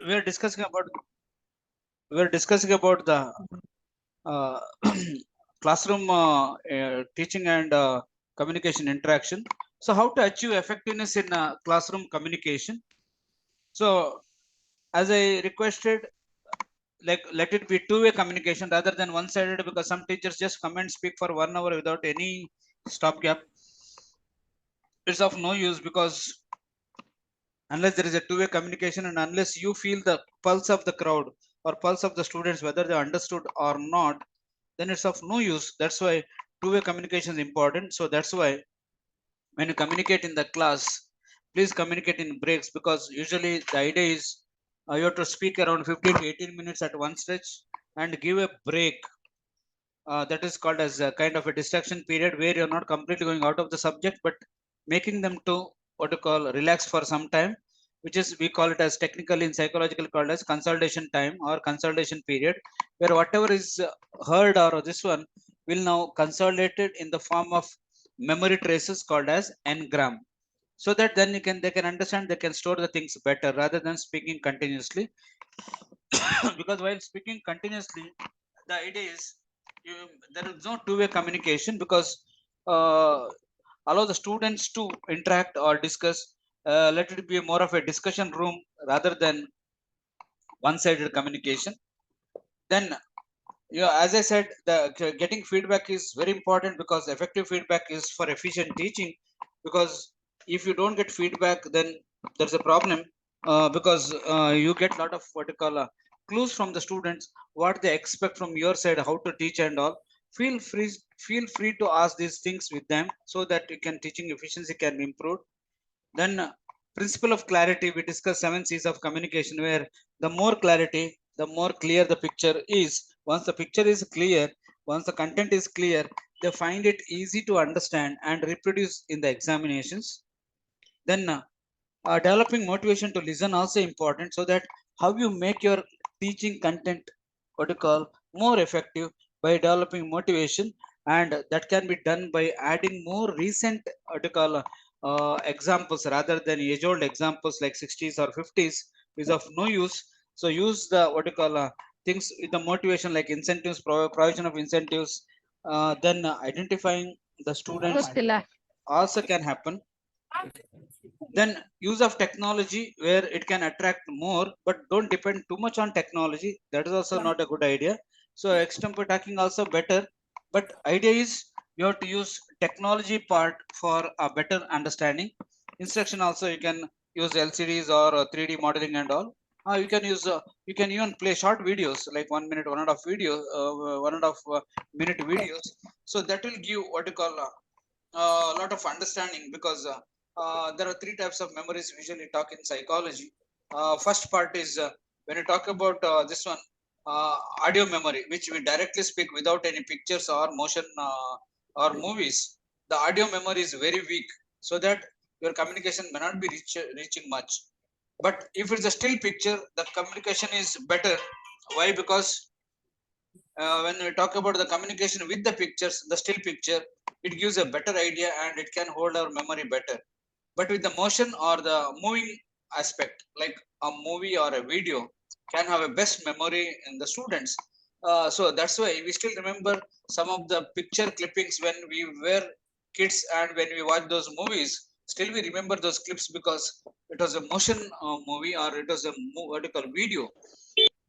we are discussing about the uh, classroom teaching and communication interaction. So how to achieve effectiveness in classroom communication? So as I requested, like let it be two-way communication rather than one-sided, because some teachers just come and speak for 1 hour without any stopgap. It's of no use, because unless there is a two-way communication and unless you feel the pulse of the crowd or pulse of the students, whether they understood or not, then it's of no use. That's why two-way communication is important. So that's why when you communicate in the class, please communicate in breaks, because usually the idea is you have to speak around 15 to 18 minutes at one stretch and give a break. That is called as a kind of a distraction period, where you're not completely going out of the subject but making them to what you call relax for some time, which is we call it as technically in psychological called as consolidation time or consolidation period, where whatever is heard or this one will now consolidated in the form of memory traces called as engram, so that then they can understand, they can store the things better rather than speaking continuously. Because while speaking continuously, the idea is you, there is no two-way communication, because uh, allow the students to interact or discuss. Let it be more of a discussion room rather than one-sided communication. Then, as I said, the getting feedback is very important, because effective feedback is for efficient teaching. Because if you don't get feedback, then there's a problem, because you get a lot of what you call clues from the students, what they expect from your side, how to teach and all. Feel free, feel free to ask these things with them, so that you can teaching efficiency can be improved. Then principle of clarity, we discuss 7 C's of communication, where the more clarity, the more clear the picture is. Once the picture is clear, once the content is clear, they find it easy to understand and reproduce in the examinations. Then developing motivation to listen also important, so that how you make your teaching content what you call more effective by developing motivation, and that can be done by adding more recent what you call examples rather than age old examples like 60s or 50s is of no use. So use the what you call things with the motivation like incentives, provision of incentives, then identifying the students also can happen. Then use of technology, where it can attract more, but don't depend too much on technology, that is also not a good idea. So extempore talking also better, but idea is you have to use technology part for a better understanding. Instruction also you can use lcds or 3D modeling and all. You can use you can even play short videos like 1 minute, 1.5 video, 1.5 minute videos. So that will give what you call a lot of understanding, because there are three types of memories we usually talk in psychology. First part is when you talk about this one, audio memory, which we directly speak without any pictures or motion or movies. The audio memory is very weak, so that your communication may not be reaching much. But if it's a still picture, the communication is better. Why? Because when we talk about the communication with the pictures, the still picture, it gives a better idea and it can hold our memory better. But with the motion or the moving aspect, like a movie or a video, can have a best memory in the students. So that's why we still remember some of the picture clippings when we were kids, and when we watch those movies, still we remember those clips, because it was a motion movie, or it was a vertical video.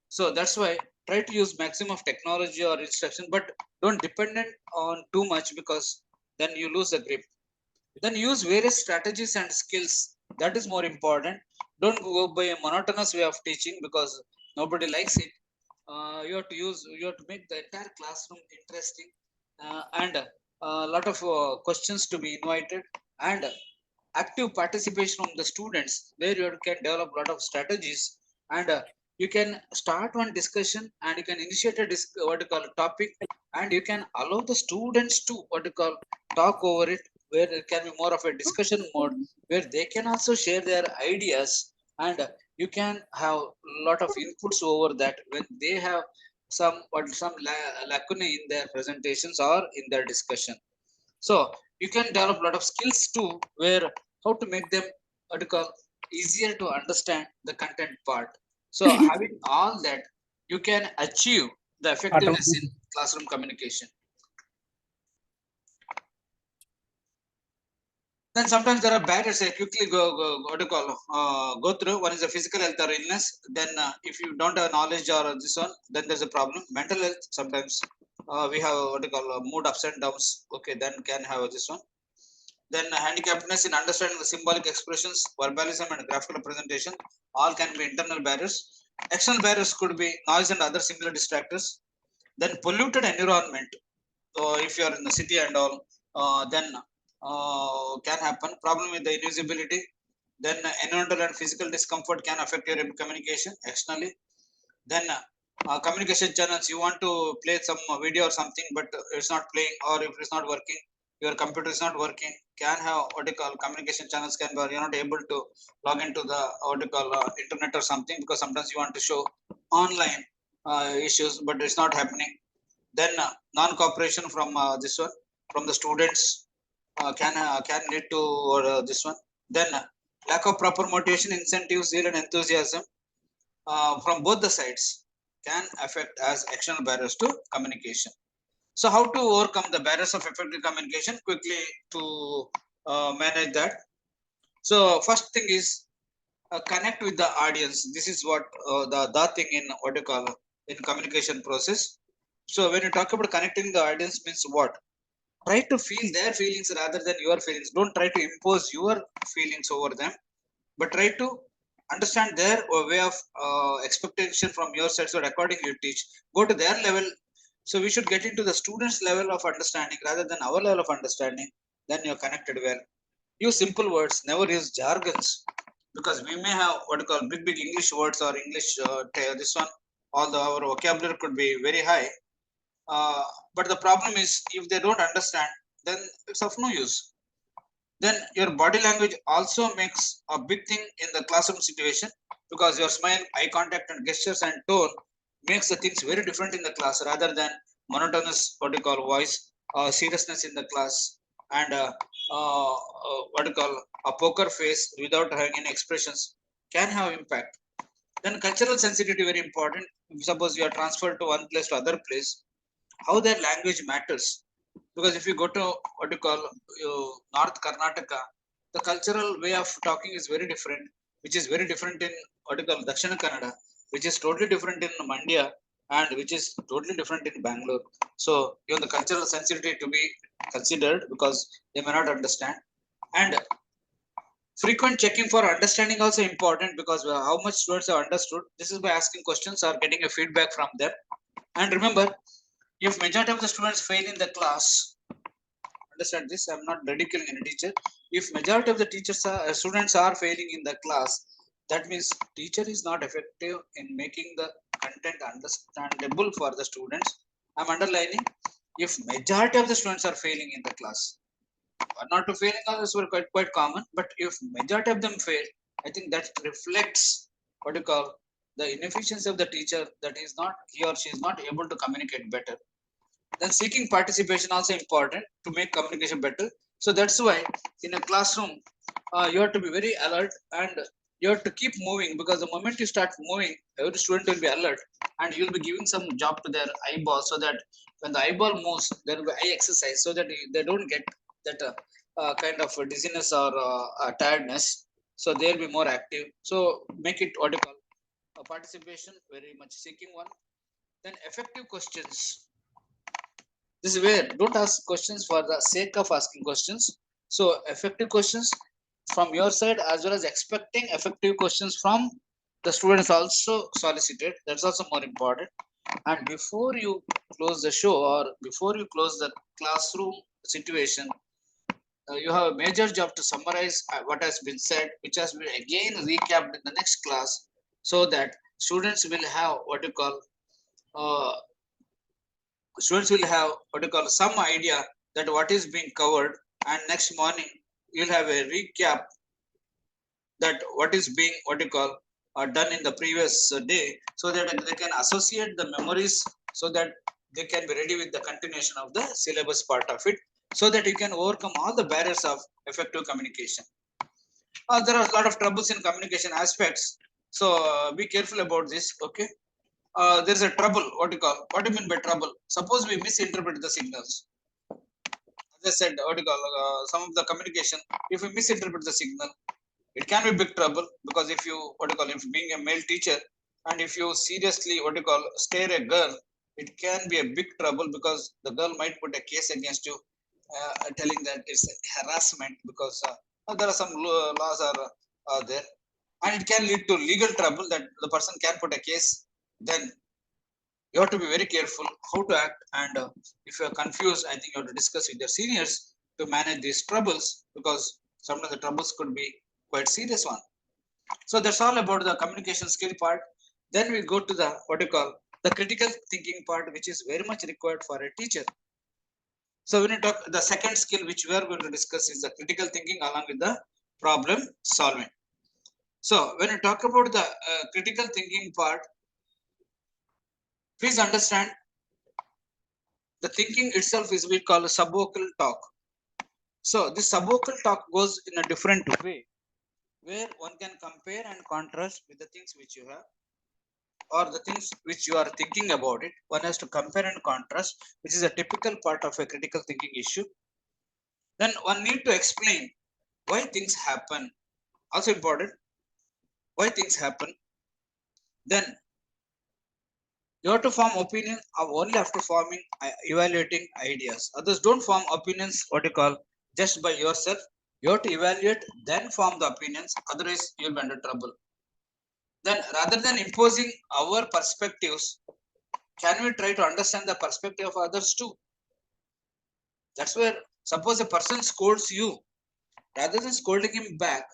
So that's why try to use maximum of technology or instruction, but don't dependent on too much, because then you lose the grip. Then use various strategies and skills, that is more important. Don't go by a monotonous way of teaching, because nobody likes it. You have to make the entire classroom interesting, and a lot of questions to be invited, and active participation from the students, where you can develop a lot of strategies, and you can start one discussion, and you can initiate a what you call a topic, and you can allow the students to what you call talk over it, where it can be more of a discussion mode, where they can also share their ideas, and you can have a lot of inputs over that when they have some lacunae in their presentations or in their discussion. So you can develop a lot of skills too, where how to make them what you call easier to understand the content part. So having all that, you can achieve the effectiveness in classroom communication. Then sometimes there are barriers. I quickly go through. One is a physical health or illness. Then if you don't have knowledge or this one, then there's a problem. Mental health, sometimes we have mood ups and downs. Okay, then can have this one. Then handicappedness in understanding the symbolic expressions, verbalism and graphical representation, all can be internal barriers. External barriers could be noise and other similar distractors. Then polluted environment. So if you are in the city and all, then can happen. Problem with the invisibility. Then environmental and physical discomfort can affect your communication externally. Then communication channels, you want to play some video or something, but it's not playing, or if it's not working, your computer is not working, can have what you call communication channels can be, you're not able to log into the what you call internet or something, because sometimes you want to show online issues, but it's not happening. Then non-cooperation from this one, from the students, can lead to this one. Then lack of proper motivation, incentives, zeal and enthusiasm from both the sides can affect as external barriers to communication. So how to overcome the barriers of effective communication quickly to manage that? So first thing is connect with the audience. This is what the thing in what you call in communication process. So when you talk about connecting the audience means what? Try to feel their feelings rather than your feelings. Don't try to impose your feelings over them, but try to understand their way of expectation from your side. So accordingly you teach, go to their level. So we should get into the students level of understanding rather than our level of understanding. Then you're connected well. Use simple words, never use jargons, because we may have what you call big English words or English this one, although our vocabulary could be very high, but the problem is if they don't understand, then it's of no use. Then your body language also makes a big thing in the classroom situation, because your smile, eye contact and gestures and tone makes the things very different in the class rather than monotonous what you call voice, seriousness in the class, and what you call a poker face without having any expressions can have impact. Then cultural sensitivity very important. Suppose you are transferred to one place to other place, how their language matters, because if you go to what you call North Karnataka, the cultural way of talking is very different, which is very different in what you call Dakshina Kannada, which is totally different in Mandya, and which is totally different in Bangalore. So even the cultural sensitivity to be considered, because they may not understand. And frequent checking for understanding also important, because how much students have understood, this is by asking questions or getting a feedback from them. And remember, if majority of the students fail in the class, understand this, I'm not ridiculing any teacher. If majority of the students are failing in the class, that means teacher is not effective in making the content understandable for the students. I'm underlining, if majority of the students are failing in the class. One or two failing others were quite common, but if majority of them fail, I think that reflects what you call the inefficiency of the teacher, that is not, he or she is not able to communicate better. Then seeking participation also important to make communication better. So that's why in a classroom, you have to be very alert, and you have to keep moving, because the moment you start moving, every student will be alert, and you'll be giving some job to their eyeball, so that when the eyeball moves, there will be eye exercise, so that they don't get that kind of dizziness or tiredness. So they'll be more active. So make it what you call participation very much seeking one. Then effective questions. This is where don't ask questions for the sake of asking questions. So effective questions from your side, as well as expecting effective questions from the students also solicited. That's also more important. And before you close the show, or before you close the classroom situation, you have a major job to summarize what has been said, which has been again recapped in the next class, so that students will have what you call uh, students will have what you call some idea that what is being covered, and next morning you'll have a recap that what is being what you call done in the previous day, so that they can associate the memories, so that they can be ready with the continuation of the syllabus part of it, so that you can overcome all the barriers of effective communication. There are a lot of troubles in communication aspects. So be careful about this. Okay. There's a trouble. What do you call? What do you mean by trouble? Suppose we misinterpret the signals. As I said, what do you call? Some of the communication. If we misinterpret the signal, it can be big trouble, because if you, what do you call, if being a male teacher and if you seriously, what do you call, stare a girl, it can be a big trouble, because the girl might put a case against you, telling that it's harassment, because there are some laws are there, and it can lead to legal trouble, that the person can put a case. Then you have to be very careful how to act, and if you are confused, I think you have to discuss with your seniors to manage these troubles, because sometimes the troubles could be quite serious one. So that's all about the communication skill part. Then we go to the, what you call, the critical thinking part, which is very much required for a teacher. So when you talk, the second skill which we are going to discuss is the critical thinking along with the problem solving. So when you talk about the critical thinking part, please understand the thinking itself is we call a subvocal talk. So this subvocal talk goes in a different way, where one can compare and contrast with the things which you have, or the things which you are thinking about it. One has to compare and contrast, which is a typical part of a critical thinking issue. Then one need to explain why things happen. Also important, why things happen. Then you have to form opinion only after forming, evaluating ideas. Others don't form opinions, what you call, just by yourself. You have to evaluate, then form the opinions. Otherwise, you'll be under trouble. Then, rather than imposing our perspectives, can we try to understand the perspective of others too? That's where, suppose a person scolds you, rather than scolding him back,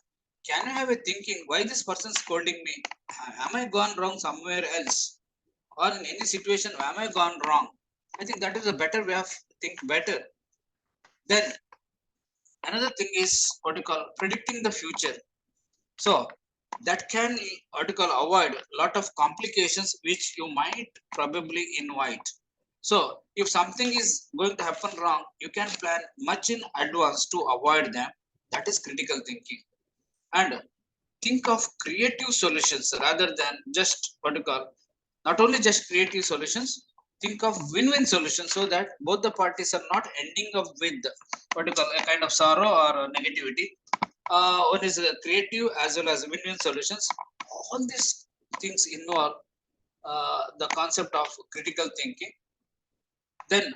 can you have a thinking, why this person scolding me? Am I gone wrong somewhere else? Or in any situation, am I gone wrong? I think that is a better way of think better. Then another thing is what you call predicting the future. So that can, what you call, avoid a lot of complications which you might probably invite. So if something is going to happen wrong, you can plan much in advance to avoid them. That is critical thinking. And think of creative solutions rather than just, what you call, not only just creative solutions, think of win-win solutions, so that both the parties are not ending up with, what you call, a kind of sorrow or negativity. One is creative as well as win-win solutions. All these things involve the concept of critical thinking. Then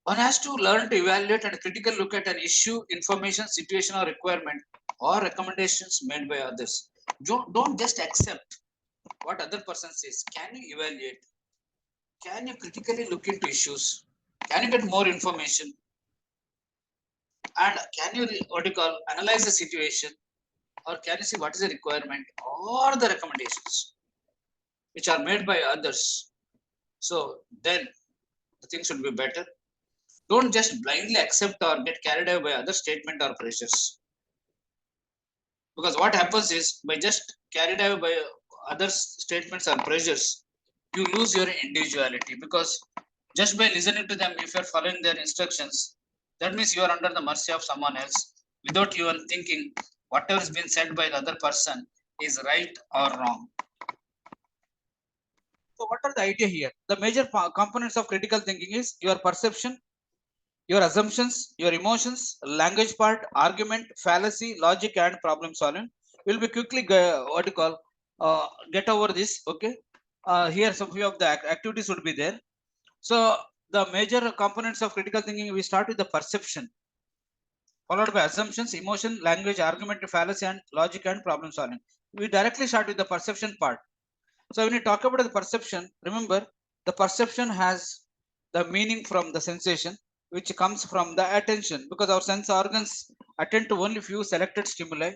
one has to learn to evaluate and critical look at an issue, information, situation, or requirement, or recommendations made by others. Don't just accept what other person says. Can you evaluate? Can you critically look into issues? Can you get more information? And can you, what you call, analyze the situation? Or can you see what is the requirement or the recommendations which are made by others? So then the thing should be better. Don't just blindly accept or get carried away by other statement or pressures. Because what happens is, by just carried away by other statements or pressures, you lose your individuality. Because just by listening to them, if you're following their instructions, that means you are under the mercy of someone else, without even thinking whatever has been said by the other person is right or wrong. So what are the idea here? The major components of critical thinking is your perception, your assumptions, your emotions, language part, argument, fallacy, logic, and problem solving. We'll be quickly what you call get over this. Okay. Here some few of the activities would be there. So the major components of critical thinking, we start with the perception, followed by assumptions, emotion, language, argument, fallacy, and logic and problem solving. We directly start with the perception part. So when you talk about the perception, remember the perception has the meaning from the sensation, which comes from the attention, because our sense organs attend to only few selected stimuli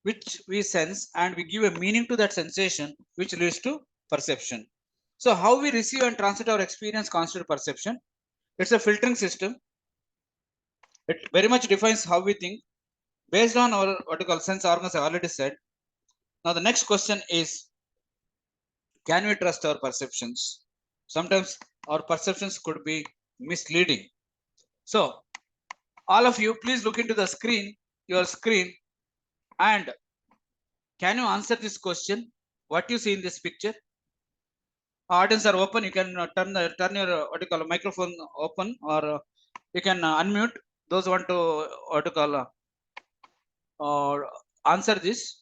which we sense, and we give a meaning to that sensation, which leads to perception. So how we receive and translate our experience constitutes perception. It's a filtering system. It very much defines how we think based on our, what you call, sense organs. I already said. Now the next question is, can we trust our perceptions? Sometimes our perceptions could be misleading. So all of you, please look into the screen, your screen, and Can you answer this question? What you see in this picture? Audience are open. You can turn your what you call microphone open, or you can unmute. Those want to what you call or answer this.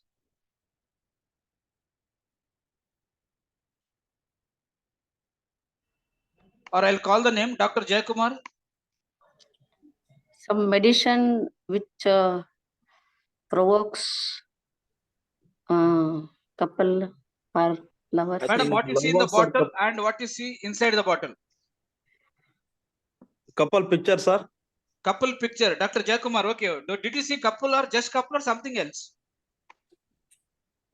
Or I'll call the name Dr. Jayakumar. Some medicine which provokes couple or lovers. I Madam, think what you see in the lovers are bottle and what you see inside the bottle? couple picture, sir. Couple picture. Dr. Jayakumar, okay. Did you see couple or just couple or something else?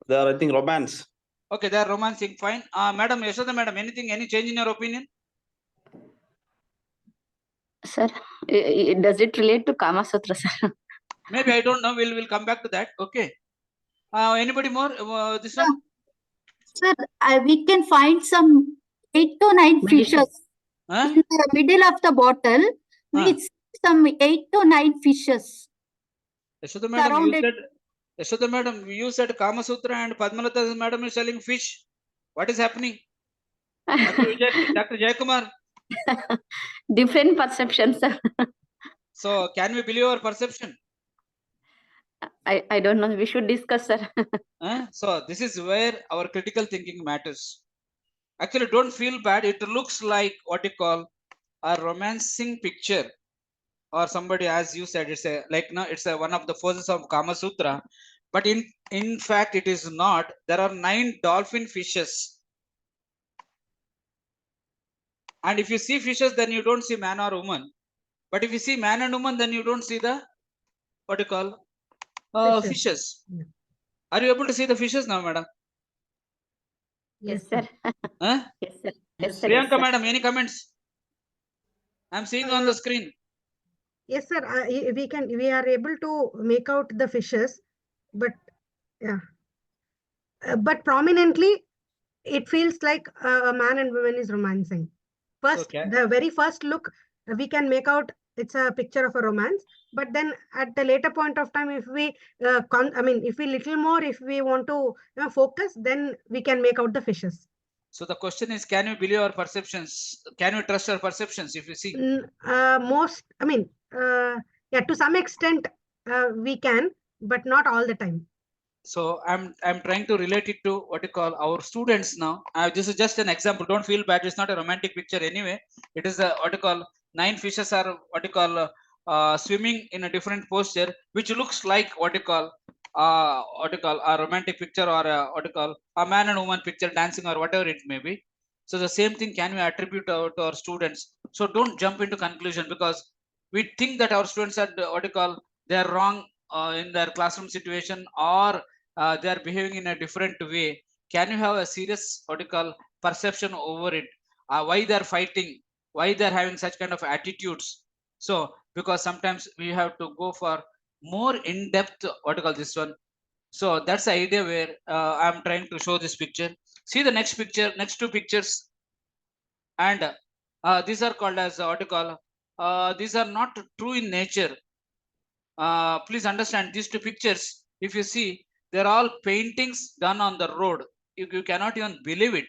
They are, I think, romance. Okay, they are romancing. Fine. Madam, Yashoda, madam, anything, any change in your opinion? Sir, does it relate to Kama Sutra, sir? Maybe, I don't know. We'll come back to that. Okay. Anybody more? This one? Sir, we can find some 8 to 9 Medicine. fishes Huh? in the middle of the bottle. We see some 8 to 9 fishes. Yashoda, madam, Surrounded. Yashoda, madam, you said Kama Sutra and Padmalata, madam, is selling fish. What is happening? Dr. Jayakumar. Different perceptions, sir. So, can we believe our perception? I don't know. We should discuss, sir. So, this is where our critical thinking matters. Actually, don't feel bad. It looks like what you call a romancing picture, or somebody, as you said, it's a like no, it's a one of the poses of Kama Sutra. But in fact, it is not. There are 9 dolphin fishes. And if you see fishes, then you don't see man or woman. But if you see man and woman, then you don't see the what you call fishes. Yeah. Are you able to see the fishes now, madam? Yes, sir. Huh? Yes, sir. Yes, sir. Priyanka, Yes, sir. madam, any comments? I'm seeing on the screen. Yes, sir. We are able to make out the fishes, but yeah, but prominently, it feels like a man and woman is romancing. First, Okay. the very first look, we can make out it's a picture of a romance. But then at the later point of time, if we, if we little more, if we want to focus, then we can make out the fishes. So the question is, can you believe our perceptions? Can you trust our perceptions if you see? Yeah, to some extent, we can, but not all the time. So I'm trying to relate it to what you call our students now. This is just an example. Don't feel bad. It's not a romantic picture anyway. It is a what you call 9 fishes are what you call swimming in a different posture, which looks like what you call a romantic picture, or what you call a man and woman picture dancing, or whatever it may be. So the same thing can we attribute to our students. So don't jump into conclusion, because we think that our students are what you call they are wrong in their classroom situation, or they are behaving in a different way. Can you have a serious what you call perception over it? Why they are fighting? Why they are having such kind of attitudes? So because sometimes we have to go for more in-depth what you call this one. So that's the idea where I'm trying to show this picture. See the next picture, next 2 pictures, and these are called as what you call. These are not true in nature. Please understand these 2 pictures. If you see, they're all paintings done on the road. You cannot even believe it.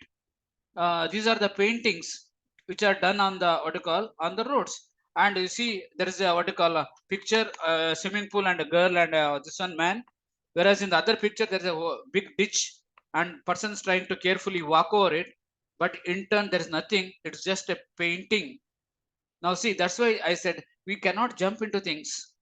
These are the paintings which are done on the what you call on the roads. And you see, there is a what you call a picture, swimming pool and a girl and this one man. Whereas in the other picture, there is a big ditch and persons trying to carefully walk over it. But in turn, there is nothing. It's just a painting. Now see, that's why I said we cannot jump into things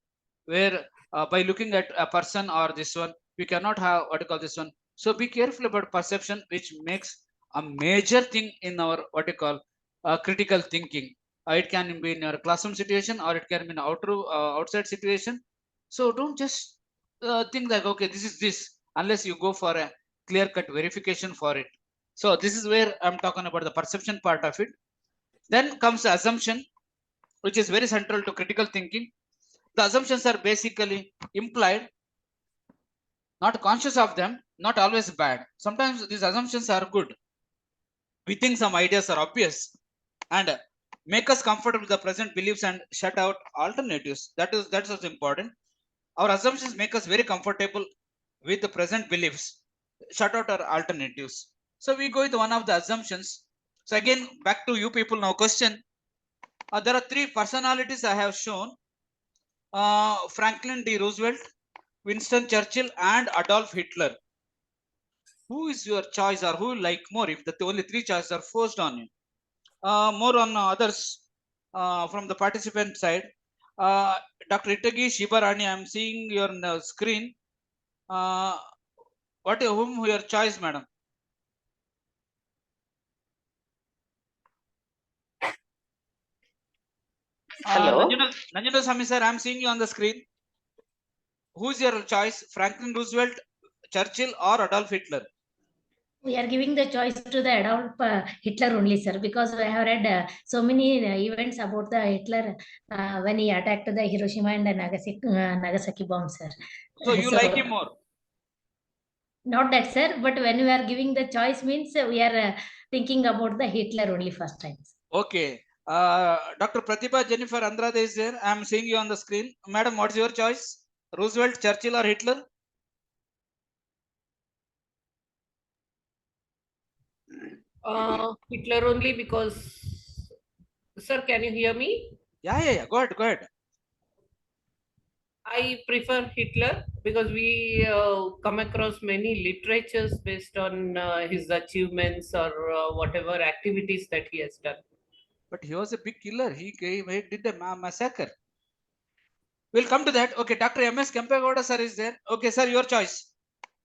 where by looking at a person or this one, we cannot have what you call this one. So be careful about perception, which makes a major thing in our what you call critical thinking. It can be in your classroom situation, or it can be in outside situation. So don't just think like, okay, this is this, unless you go for a clear cut verification for it. So this is where I'm talking about the perception part of it. Then comes the assumption, which is very central to critical thinking. The assumptions are basically implied, not conscious of them, not always bad. Sometimes these assumptions are good. We think some ideas are obvious and make us comfortable with the present beliefs and shut out alternatives. That's what's important. Our assumptions make us very comfortable with the present beliefs shutout or alternatives. So we go with one of the assumptions. So again, back to you people now. Question. There are three personalities I have shown. Franklin D. Roosevelt, Winston Churchill, and Adolf Hitler. Who is your choice, or who you like more if the only three choices are forced on you? More on others from the participant side. Dr. Itagi Shibarani, I'm seeing your screen. Whom your choice, madam? Hello. Nanjana Sami sir, I'm seeing you on the screen. Who's your choice? Franklin Roosevelt, Churchill, or Adolf Hitler? We are giving the choice to the Adolf Hitler only, sir, because I have read so many events about the Hitler when he attacked the Hiroshima and Nagasaki bombs, sir. So you like him more? Not that, sir, but when we are giving the choice means we are thinking about the Hitler only first time. Okay. Dr. Pratibha Jennifer Andrade is there. I'm seeing you on the screen. Madam, what's your choice? Roosevelt, Churchill, or Hitler? Hitler only because, sir, can you hear me? Yeah. Go ahead. I prefer Hitler because we come across many literatures based on his achievements or whatever activities that he has done. But he was a big killer. He did a massacre. We'll come to that. Okay, Dr. M.S. Kempegowda sir is there. Okay, sir, your choice.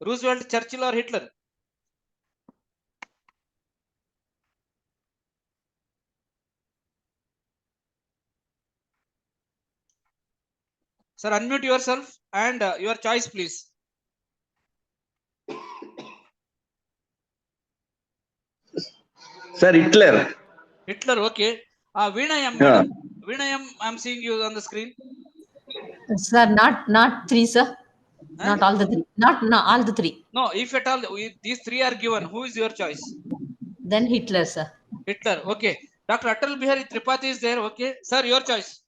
Roosevelt, Churchill, or Hitler? Sir, unmute yourself and your choice, please. Sir, Hitler. Hitler, okay. Veena, madam. Veena, I'm seeing you on the screen. Sir, not three, sir. Not all the three. Not all the three. No, if at all these three are given, who is your choice? Then Hitler, sir. Hitler, okay. Dr. Atal Bihari Tripathi is there, okay. Sir, your choice.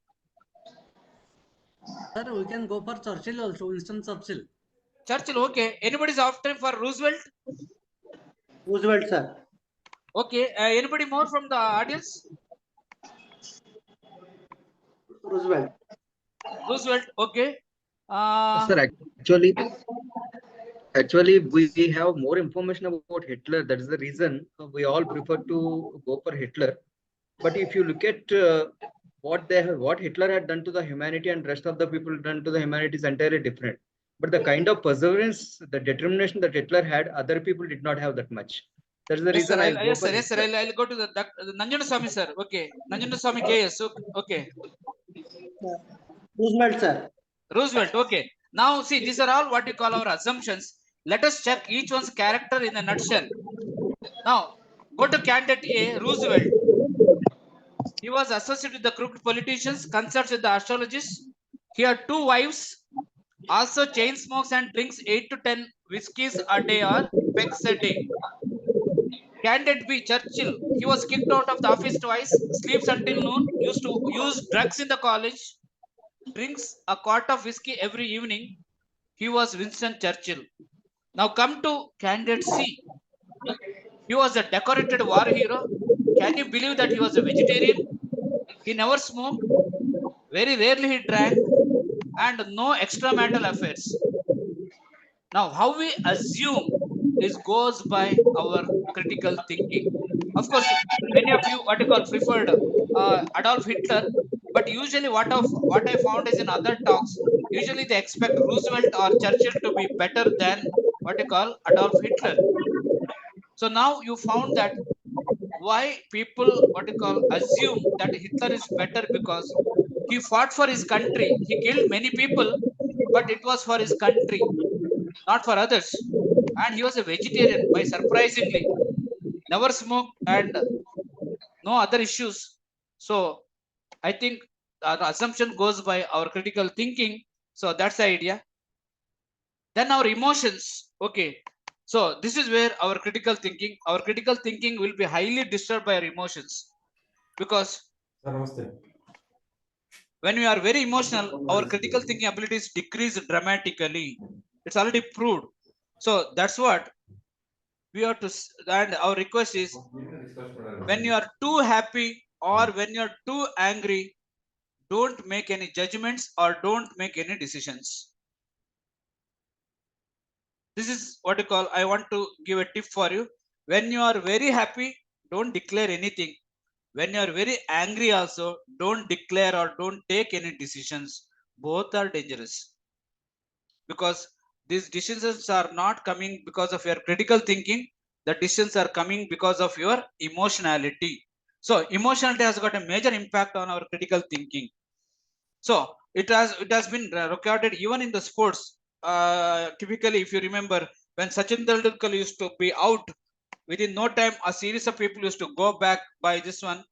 Sir, we can go for Churchill also, Winston Churchill. Churchill, okay. Anybody's opting for Roosevelt? Roosevelt, sir. Okay. Anybody more from the audience? Roosevelt. Roosevelt, okay. Sir, actually, we have more information about Hitler. That is the reason we all prefer to go for Hitler. But if you look at what Hitler had done to the humanity and rest of the people done to the humanity is entirely different. But the kind of perseverance, the determination that Hitler had, other people did not have that much. That's the reason I go for yes, sir. I'll go to the Nanjana Swami, sir. Okay. Nanjana Swami KS. Okay. Roosevelt, sir. Roosevelt, okay. Now, see, these are all what you call our assumptions. Let us check each one's character in a nutshell. Now, go to candidate A, Roosevelt. He was associated with the crooked politicians, consults with the astrologists. He had 2 wives, also chain smokes and drinks 8 to 10 whiskeys a day or pecks a day. Candidate B, Churchill. He was kicked out of the office twice, sleeps until noon, used to use drugs in the college, drinks a quart of whiskey every evening. He was Winston Churchill. Now come to candidate C. He was a decorated war hero. Can you believe that he was a vegetarian? He never smoked. Very rarely he drank. And no extramarital affairs. Now, how we assume this goes by our critical thinking. Of course, many of you what you call preferred Adolf Hitler, but usually what I found is in other talks, usually they expect Roosevelt or Churchill to be better than what you call Adolf Hitler. So now you found that why people what you call assume that Hitler is better because he fought for his country. He killed many people, but it was for his country, not for others. And he was a vegetarian by surprisingly never smoked and no other issues. So I think the assumption goes by our critical thinking. So that's the idea. Then our emotions. Okay. So this is where our critical thinking will be highly disturbed by our emotions because when we are very emotional, our critical thinking abilities decrease dramatically. It's already proved. So that's what we have to, and our request is, when you are too happy or when you are too angry, don't make any judgments or don't make any decisions. This is what you call, I want to give a tip for you. When you are very happy, don't declare anything. When you are very angry also, don't declare or don't take any decisions. Both are dangerous, because these decisions are not coming because of your critical thinking. The decisions are coming because of your emotionality. So emotionality has got a major impact on our critical thinking. So it has been recorded even in the sports. Typically, if you remember, when Sachin Tendulkar used to be out, within no time, a series of people used to go back by this one.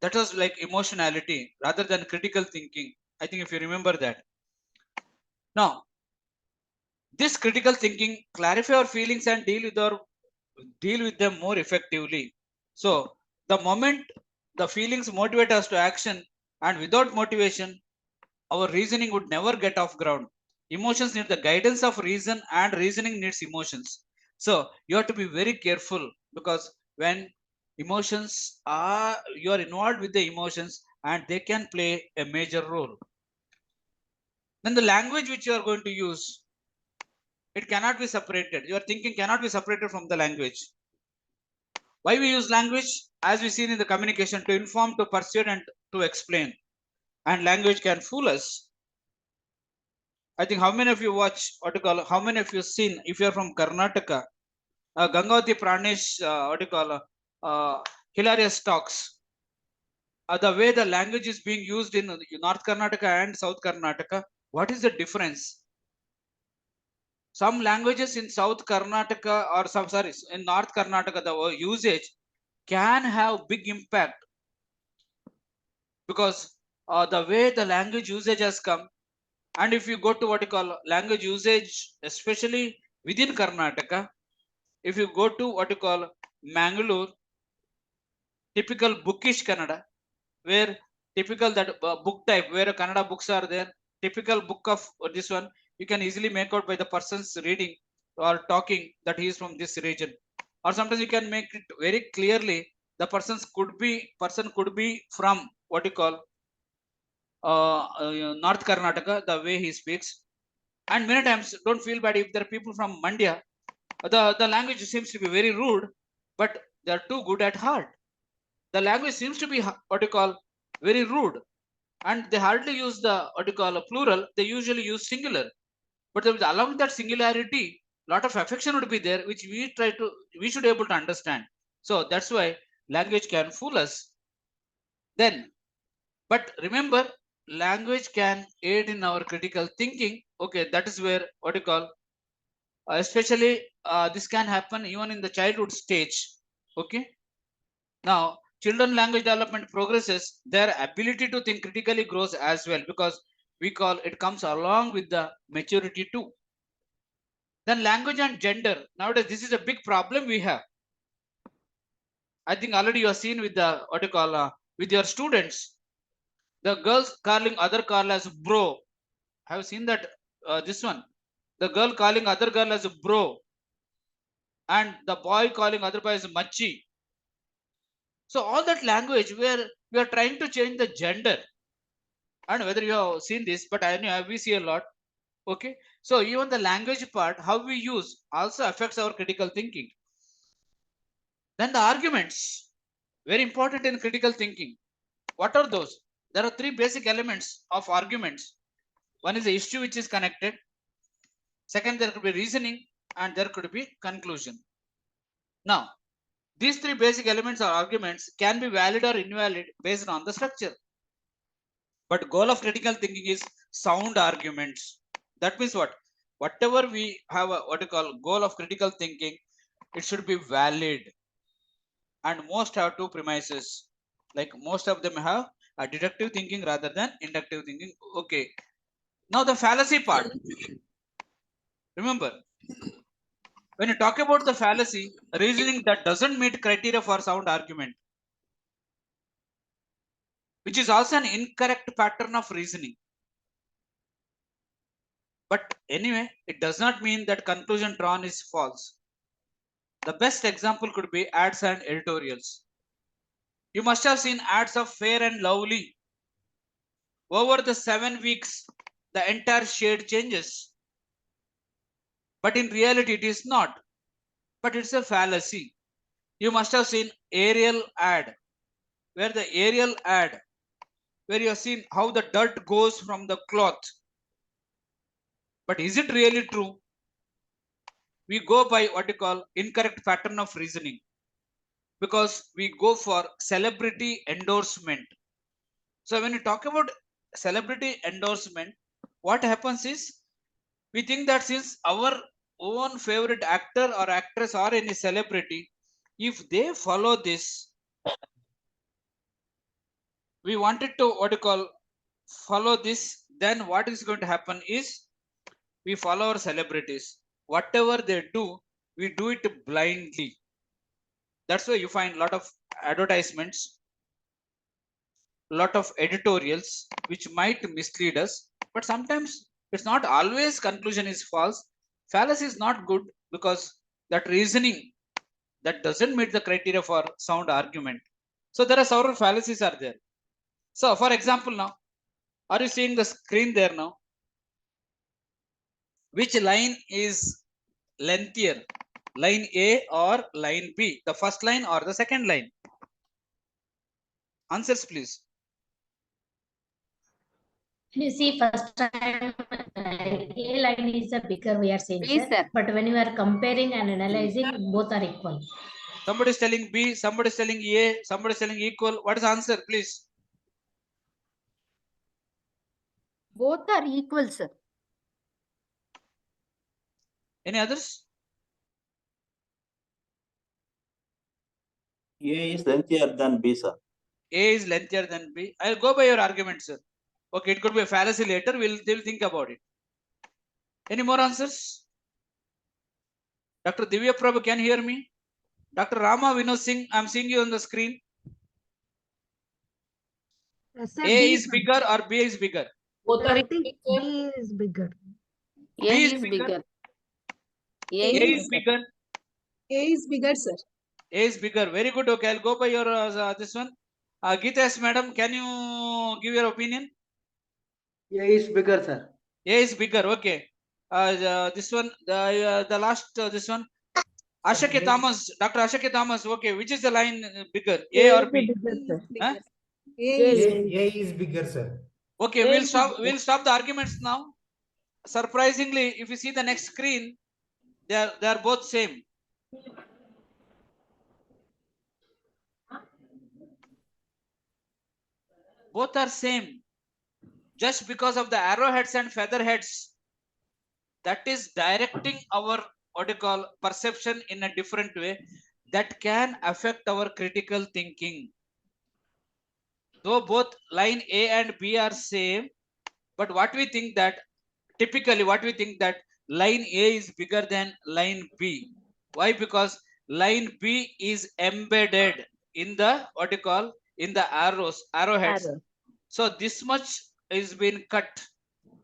That was like emotionality rather than critical thinking. I think if you remember that. Now, this critical thinking clarify our feelings and deal with them more effectively. So the moment the feelings motivate us to action, and without motivation, our reasoning would never get off ground. Emotions need the guidance of reason, and reasoning needs emotions. So you have to be very careful, because when emotions are, you are involved with the emotions, and they can play a major role. Then the language which you are going to use, it cannot be separated. Your thinking cannot be separated from the language. Why we use language? As we seen in the communication, to inform, to persuade, and to explain. And language can fool us. I think how many of you watch, what you call, how many of you seen, if you're from Karnataka, Gangavati Pranesh, what you call, hilarious talks. The way the language is being used in North Karnataka and South Karnataka, what is the difference? Some languages in South Karnataka, or some, sorry, in North Karnataka, the usage can have big impact, because the way the language usage has come. And if you go to what you call language usage, especially within Karnataka, if you go to what you call Bangalore, typical bookish Kannada, where typical that book type, where Kannada books are there, typical book of this one, you can easily make out by the person's reading or talking that he is from this region. Or sometimes you can make it very clearly, the person could be from what you call North Karnataka, the way he speaks. And many times, don't feel bad if there are people from Mandya, the language seems to be very rude, but they are too good at heart. The language seems to be what you call very rude, and they hardly use the what you call a plural. They usually use singular, but along that singularity, lot of affection would be there, which we should be able to understand. So that's why language can fool us. Then, but remember, language can aid in our critical thinking. Okay, that is where what you call, especially this can happen even in the childhood stage. Okay, now children language development progresses, their ability to think critically grows as well, because we call it comes along with the maturity too. Then language and gender, nowadays this is a big problem we have. I think already you have seen with the what you call with your students, the girls calling other girl as bro. Have seen that this one, the girl calling other girl as bro, and the boy calling other boy as machi. So all that language where we are trying to change the gender. I don't know whether you have seen this, but I know we see a lot. Okay, so even the language part, how we use, also affects our critical thinking. Then the arguments, very important in critical thinking. What are those? There are three basic elements of arguments. One is the issue which is connected. Second, there could be reasoning, and there could be conclusion. Now, these three basic elements or arguments can be valid or invalid based on the structure. But goal of critical thinking is sound arguments. That means what? Whatever we have what you call goal of critical thinking, it should be valid. And most have two premises. Like most of them have a deductive thinking rather than inductive thinking. Okay. Now the fallacy part. Remember, when you talk about the fallacy, reasoning that doesn't meet criteria for sound argument, which is also an incorrect pattern of reasoning. But anyway, it does not mean that conclusion drawn is false. The best example could be ads and editorials. You must have seen ads of Fair and Lovely. Over the 7 weeks, the entire shade changes. But in reality, it is not. But it's a fallacy. You must have seen Ariel ad, where you have seen how the dirt goes from the cloth. But is it really true? We go by what you call incorrect pattern of reasoning, because we go for celebrity endorsement. So when you talk about celebrity endorsement, what happens is we think that since our own favorite actor or actress or any celebrity, if they follow this, we wanted to what you call follow this, then what is going to happen is we follow our celebrities. Whatever they do, we do it blindly. That's why you find a lot of advertisements, lot of editorials which might mislead us, but sometimes it's not always conclusion is false. Fallacy is not good because that reasoning that doesn't meet the criteria for sound argument. So there are several fallacies are there. So for example, now, are you seeing the screen there now? Which line is lengthier, line A or line B, the first line or the second line? Answers please. You see, first time A line is a bigger, we are saying, B, sir. sir. But when you are comparing and analyzing, both are equal. Somebody is telling B, somebody is telling A, somebody is telling equal. What is the answer, please? Both are equal, sir. Any others? A is lengthier than B, sir. A is lengthier than B. I'll go by your argument, sir. Okay, it could be a fallacy later. We'll think about it. Any more answers? Dr. Divya Prabhu, can you hear me? Dr. Rama Vinod Singh, I'm seeing you on the screen. Yes, sir, A B, is sir. bigger or B is bigger? Both are I think equal. B is bigger. A B is is bigger. bigger. A A is is bigger. bigger. A is bigger, sir. A is bigger. Very good. Okay, I'll go by your this one. Geeta, madam, can you give your opinion? A is bigger, sir. A is bigger. Okay. This one, the last this one. Ashok Thomas, Dr. Ashok Thomas. Okay, which is the line bigger, A or B? Huh? A is bigger, sir. Okay, we'll stop. We'll stop the arguments now. Surprisingly, if you see the next screen, they are both same. Both are same. Just because of the arrowheads and featherheads, that is directing our what you call perception in a different way, that can affect our critical thinking. Though both line A and B are same, but what we think that typically what we think that line A is bigger than line B. Why? Because line B is embedded in the what you call in the arrowheads. So this much is being cut.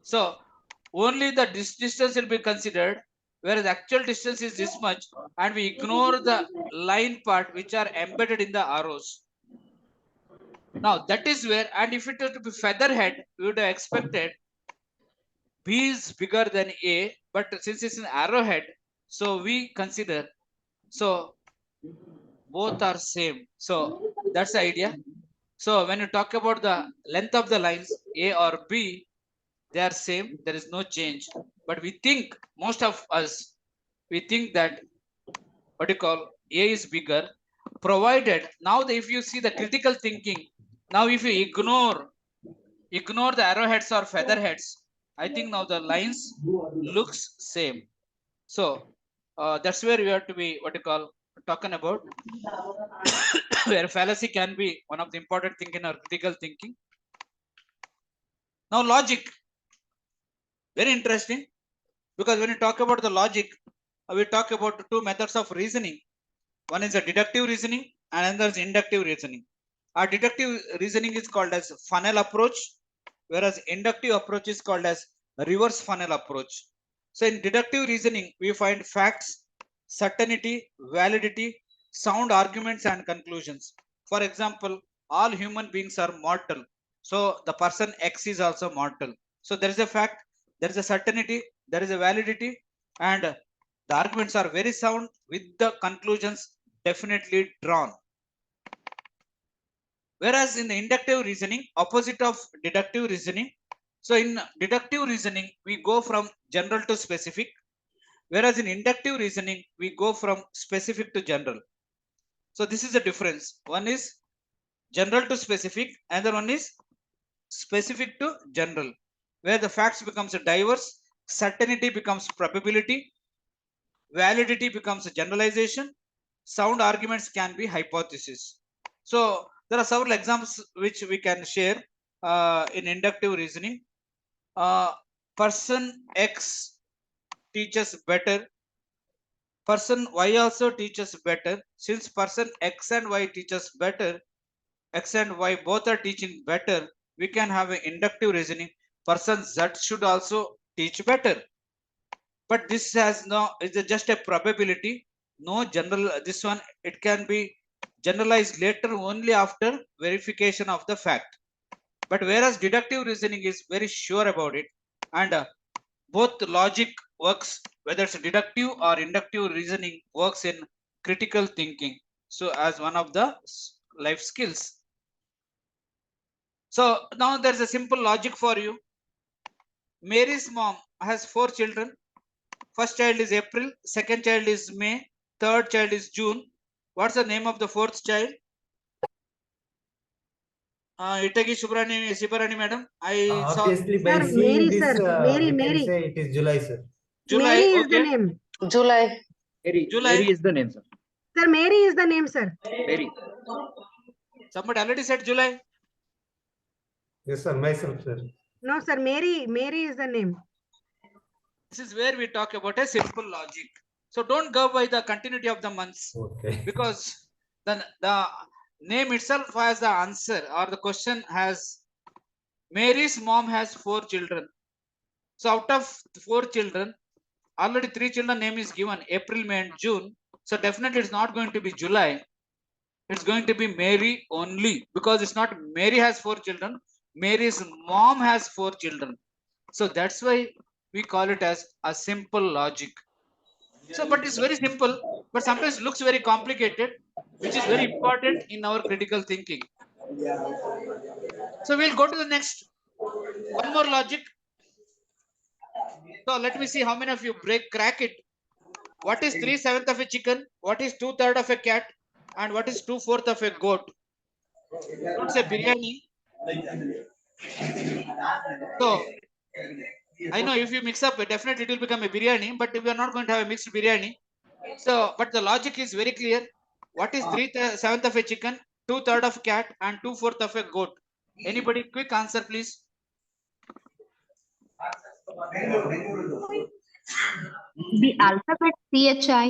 So only the distance will be considered, whereas actual distance is this much, and we ignore the line part which are embedded in the arrows. Now that is where, and if it were to be featherhead, we would have expected B is bigger than A, but since it's an arrowhead, so we consider, so both are same. So that's the idea. So when you talk about the length of the lines, A or B, they are same, there is no change. But we think, most of us, we think that what you call A is bigger, provided, now if you see the critical thinking, now if you ignore the arrowheads or featherheads, I think now the lines looks same. So that's where we have to be what you call talking about where fallacy can be one of the important thing in our critical thinking. Now logic, very interesting, because when you talk about the logic, we talk about two methods of reasoning. One is a deductive reasoning and another is inductive reasoning. Our deductive reasoning is called as funnel approach, whereas inductive approach is called as reverse funnel approach. So in deductive reasoning, we find facts, certainty, validity, sound arguments and conclusions. For example, all human beings are mortal. So the person X is also mortal. So there is a fact, there is a certainty, there is a validity, and the arguments are very sound with the conclusions definitely drawn. Whereas in the inductive reasoning, opposite of deductive reasoning, so in deductive reasoning, we go from general to specific, whereas in inductive reasoning, we go from specific to general. So this is the difference. One is general to specific, another one is specific to general, where the facts becomes diverse, certainty becomes probability, validity becomes a generalization, sound arguments can be hypothesis. So there are several examples which we can share in inductive reasoning. Person X teaches better, person Y also teaches better. Since person X and Y teaches better, X and Y both are teaching better, we can have an inductive reasoning. Person Z should also teach better. But this has no, it's just a probability, no general, this one, it can be generalized later only after verification of the fact. But whereas deductive reasoning is very sure about it, and both logic works, whether it's deductive or inductive reasoning works in critical thinking. So as one of the life skills. So now there's a simple logic for you. Mary's mom has 4 children. First child is April, second child is May, third child is June. What's the name of the fourth child? Itagi Shibarani madam. I saw. Obviously, by Sir, seeing Mary, this, sir. Mary, we Mary. can say it is July, sir. July, Mary is okay. the name. July. July. Mary is the name, sir. Sir, Mary is the name, sir. Mary. Somebody already said July. Yes, sir. Myself, sir. No, sir. Mary is the name. This is where we talk about a simple logic. So don't go by the continuity of the months. Okay. Because the name itself has the answer, or the question has, Mary's mom has 4 children. So out of 4 children, already 3 children name is given, April, May and June. So definitely it's not going to be July. It's going to be Mary only, because it's not Mary has 4 children. Mary's mom has 4 children. So that's why we call it as a simple logic. So, but it's very simple, but sometimes looks very complicated, which is very important in our critical thinking. So we'll go to the next. One more logic. So let me see how many of you crack it. What is 3/7 of a chicken? What is 2/3 of a cat? And what is 2/4 of a goat? Don't say biryani. So I know if you mix up, definitely it will become a biryani, but we are not going to have a mixed biryani. So, but the logic is very clear. What is 3/7 of a chicken, 2/3 of a cat, and 2/4 of a goat? Anybody, quick answer, please. The alphabet CHI.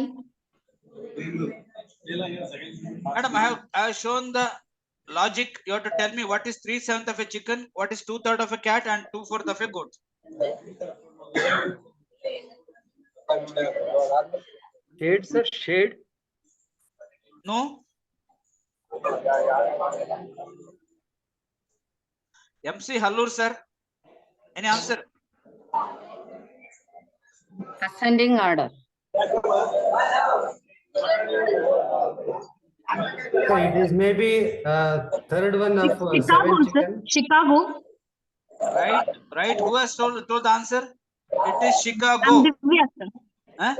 Madam, I have shown the logic. You have to tell me what is 3/7 of a chicken, what is 2/3 of a cat, and 2/4 of a goat. Shade, sir. Shade. No. MC Hallur, sir. Any answer? Ascending order. So it is maybe third one of Chicago, 7 sir. chicken. Chicago. Right. Who has told the answer? It is Chicago. I'm Divya, sir. Huh?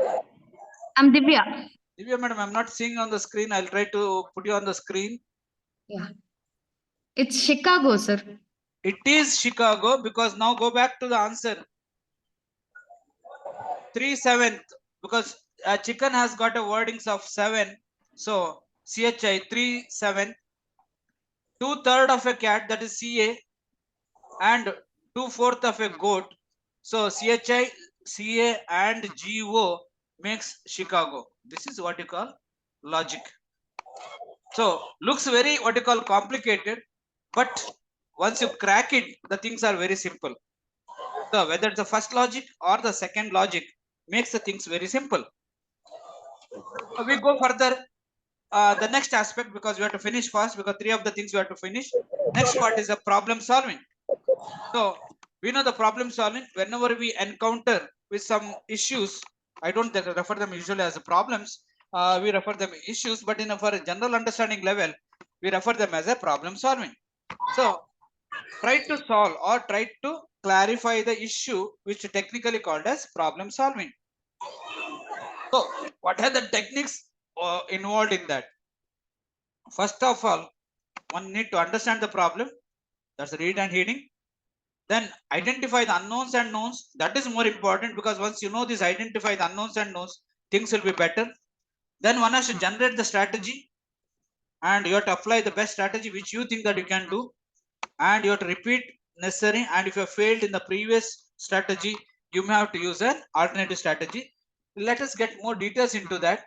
I'm Divya. Divya, madam, I'm not seeing on the screen. I'll try to put you on the screen. Yeah. It's Chicago, sir. It is Chicago, because now go back to the answer. 3/7, because a chicken has got a wordings of 7. So CHI 3/7. 2/3 of a cat, that is CA, and 2/4 of a goat. So CHI, CA and GO makes Chicago. This is what you call logic. So looks very what you call complicated, but once you crack it, the things are very simple. So whether it's the first logic or the second logic makes the things very simple. We go further. The next aspect, because we have to finish fast, because 3 of the things we have to finish. Next part is the problem solving. So we know the problem solving. Whenever we encounter with some issues, I don't refer them usually as problems. We refer them issues, but for a general understanding level, we refer them as a problem solving. So try to solve or try to clarify the issue, which is technically called as problem solving. So what are the techniques involved in that? First of all, one need to understand the problem. That's read and heeding. Then identify the unknowns and knowns. That is more important, because once you know this, identify the unknowns and knowns, things will be better. Then one has to generate the strategy, and you have to apply the best strategy which you think that you can do, and you have to repeat necessary. And if you have failed in the previous strategy, you may have to use an alternative strategy. Let us get more details into that.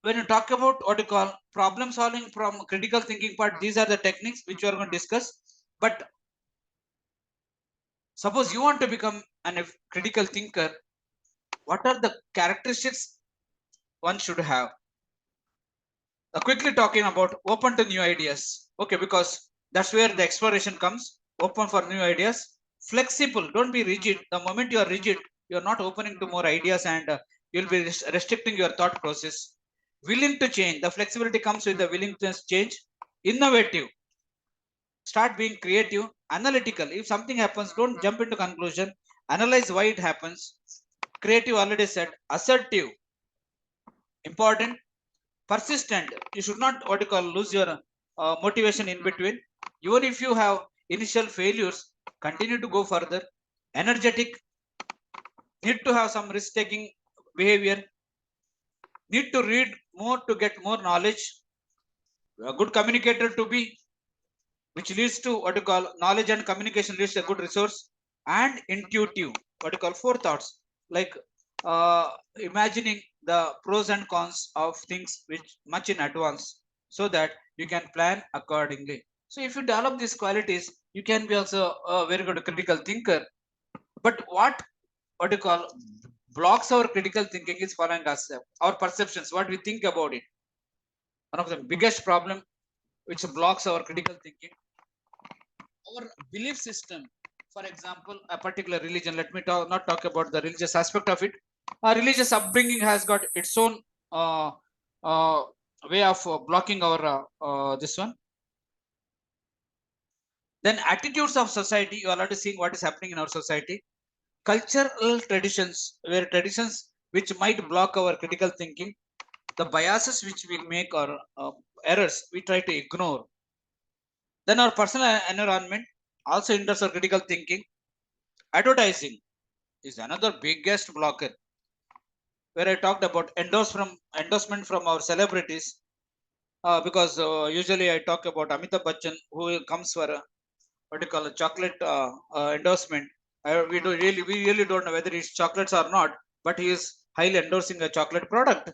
When you talk about what you call problem solving from critical thinking part, these are the techniques which we are going to discuss. But suppose you want to become a critical thinker, what are the characteristics one should have? Quickly talking about open to new ideas. Okay, because that's where the exploration comes. Open for new ideas. Flexible, don't be rigid. The moment you are rigid, you are not opening to more ideas, and you'll be restricting your thought process. Willing to change. The flexibility comes with the willingness to change. Innovative. Start being creative. Analytical. If something happens, don't jump into conclusion. Analyze why it happens. Creative, already said. Assertive. Important. Persistent. You should not what you call lose your motivation in between. Even if you have initial failures, continue to go further. Energetic. Need to have some risk taking behavior. Need to read more to get more knowledge. A good communicator to be, which leads to what you call knowledge and communication leads to a good resource. And intuitive, what you call forethoughts, like imagining the pros and cons of things which much in advance, so that you can plan accordingly. So if you develop these qualities, you can be also a very good critical thinker. But what you call blocks our critical thinking is following us, our perceptions, what we think about it. One of the biggest problem which blocks our critical thinking, our belief system. For example, a particular religion, let me not talk about the religious aspect of it. A religious upbringing has got its own way of blocking our this one. Then attitudes of society, you are already seeing what is happening in our society. Cultural traditions, where traditions which might block our critical thinking. The biases which we make, or errors we try to ignore. Then our personal environment also hinders our critical thinking. Advertising is another biggest blocker, where I talked about endorsement from our celebrities, because usually I talk about Amitabh Bachchan, who comes for what you call a chocolate endorsement. We really don't know whether it's chocolates or not, but he is highly endorsing a chocolate product.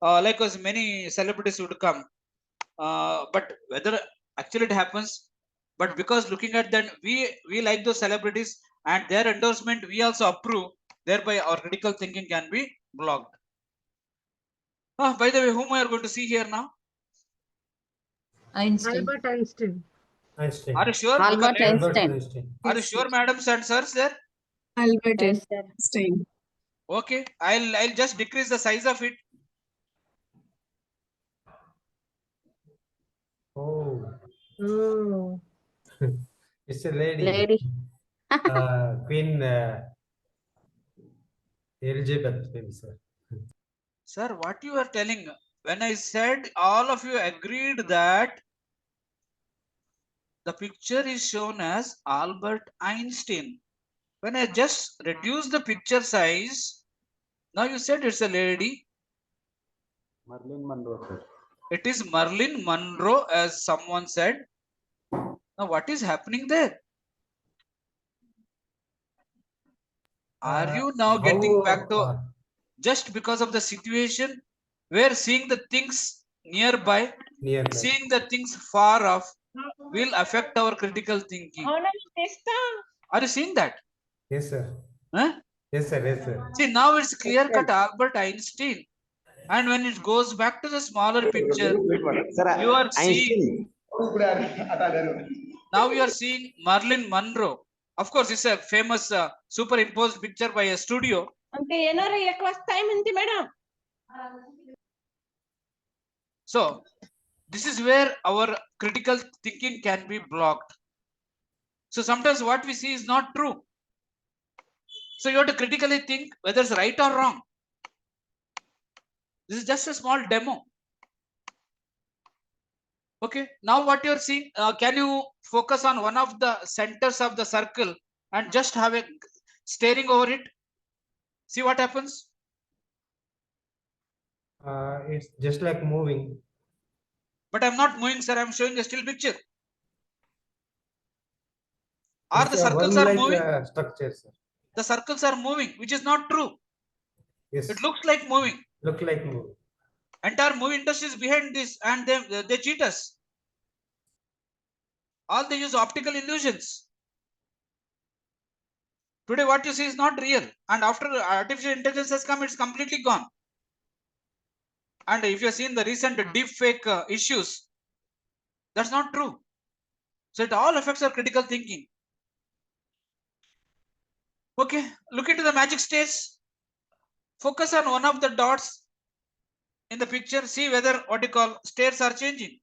Likewise, many celebrities would come, but whether actually it happens, but because looking at that, we like those celebrities and their endorsement, we also approve. Thereby, our critical thinking can be blocked. By the way, whom we are going to see here now? Einstein. Albert Einstein. Einstein. Are you sure? Albert Albert Einstein. Einstein. Are you sure, madams and sirs? There. Albert Yes, sir. Einstein. Okay, I'll just decrease the size of it. Oh, Oh. it's a lady. Lady. Queen Elizabeth, maybe, sir. Sir, what you are telling? When I said all of you agreed that the picture is shown as Albert Einstein. When I just reduced the picture size, now you said it's a lady. Marilyn Monroe, sir. It is Marilyn Monroe, as someone said. Now, what is happening there? Are you now getting back to just because of the situation where seeing the things nearby, seeing the things far off will affect our critical thinking? Are you seeing that? Yes, sir. Huh? Yes, sir. Yes, sir. See, now it's clear cut Albert Einstein. And when it goes back to the smaller picture, you are seeing, now you are seeing Marilyn Monroe. Of course, it's a famous superimposed picture by a studio. So this is where our critical thinking can be blocked. So sometimes what we see is not true. So you have to critically think whether it's right or wrong. This is just a small demo. Okay, now what you're seeing, can you focus on one of the centers of the circle and just have a staring over it? See what happens? It's just like moving. But I'm not moving, sir. I'm showing a still picture. Or It's the a circles are worm-like, moving? structure, sir. The circles are moving, which is not true. Yes. It looks like moving. Look like moving. Entire movie industry is behind this, and they cheat us. All they use optical illusions. Today what you see is not real, and after artificial intelligence has come, it's completely gone. And if you have seen the recent deep fake issues, that's not true. So it all affects our critical thinking. Okay, look into the magic stairs. Focus on one of the dots in the picture. See whether what you call stairs are changing.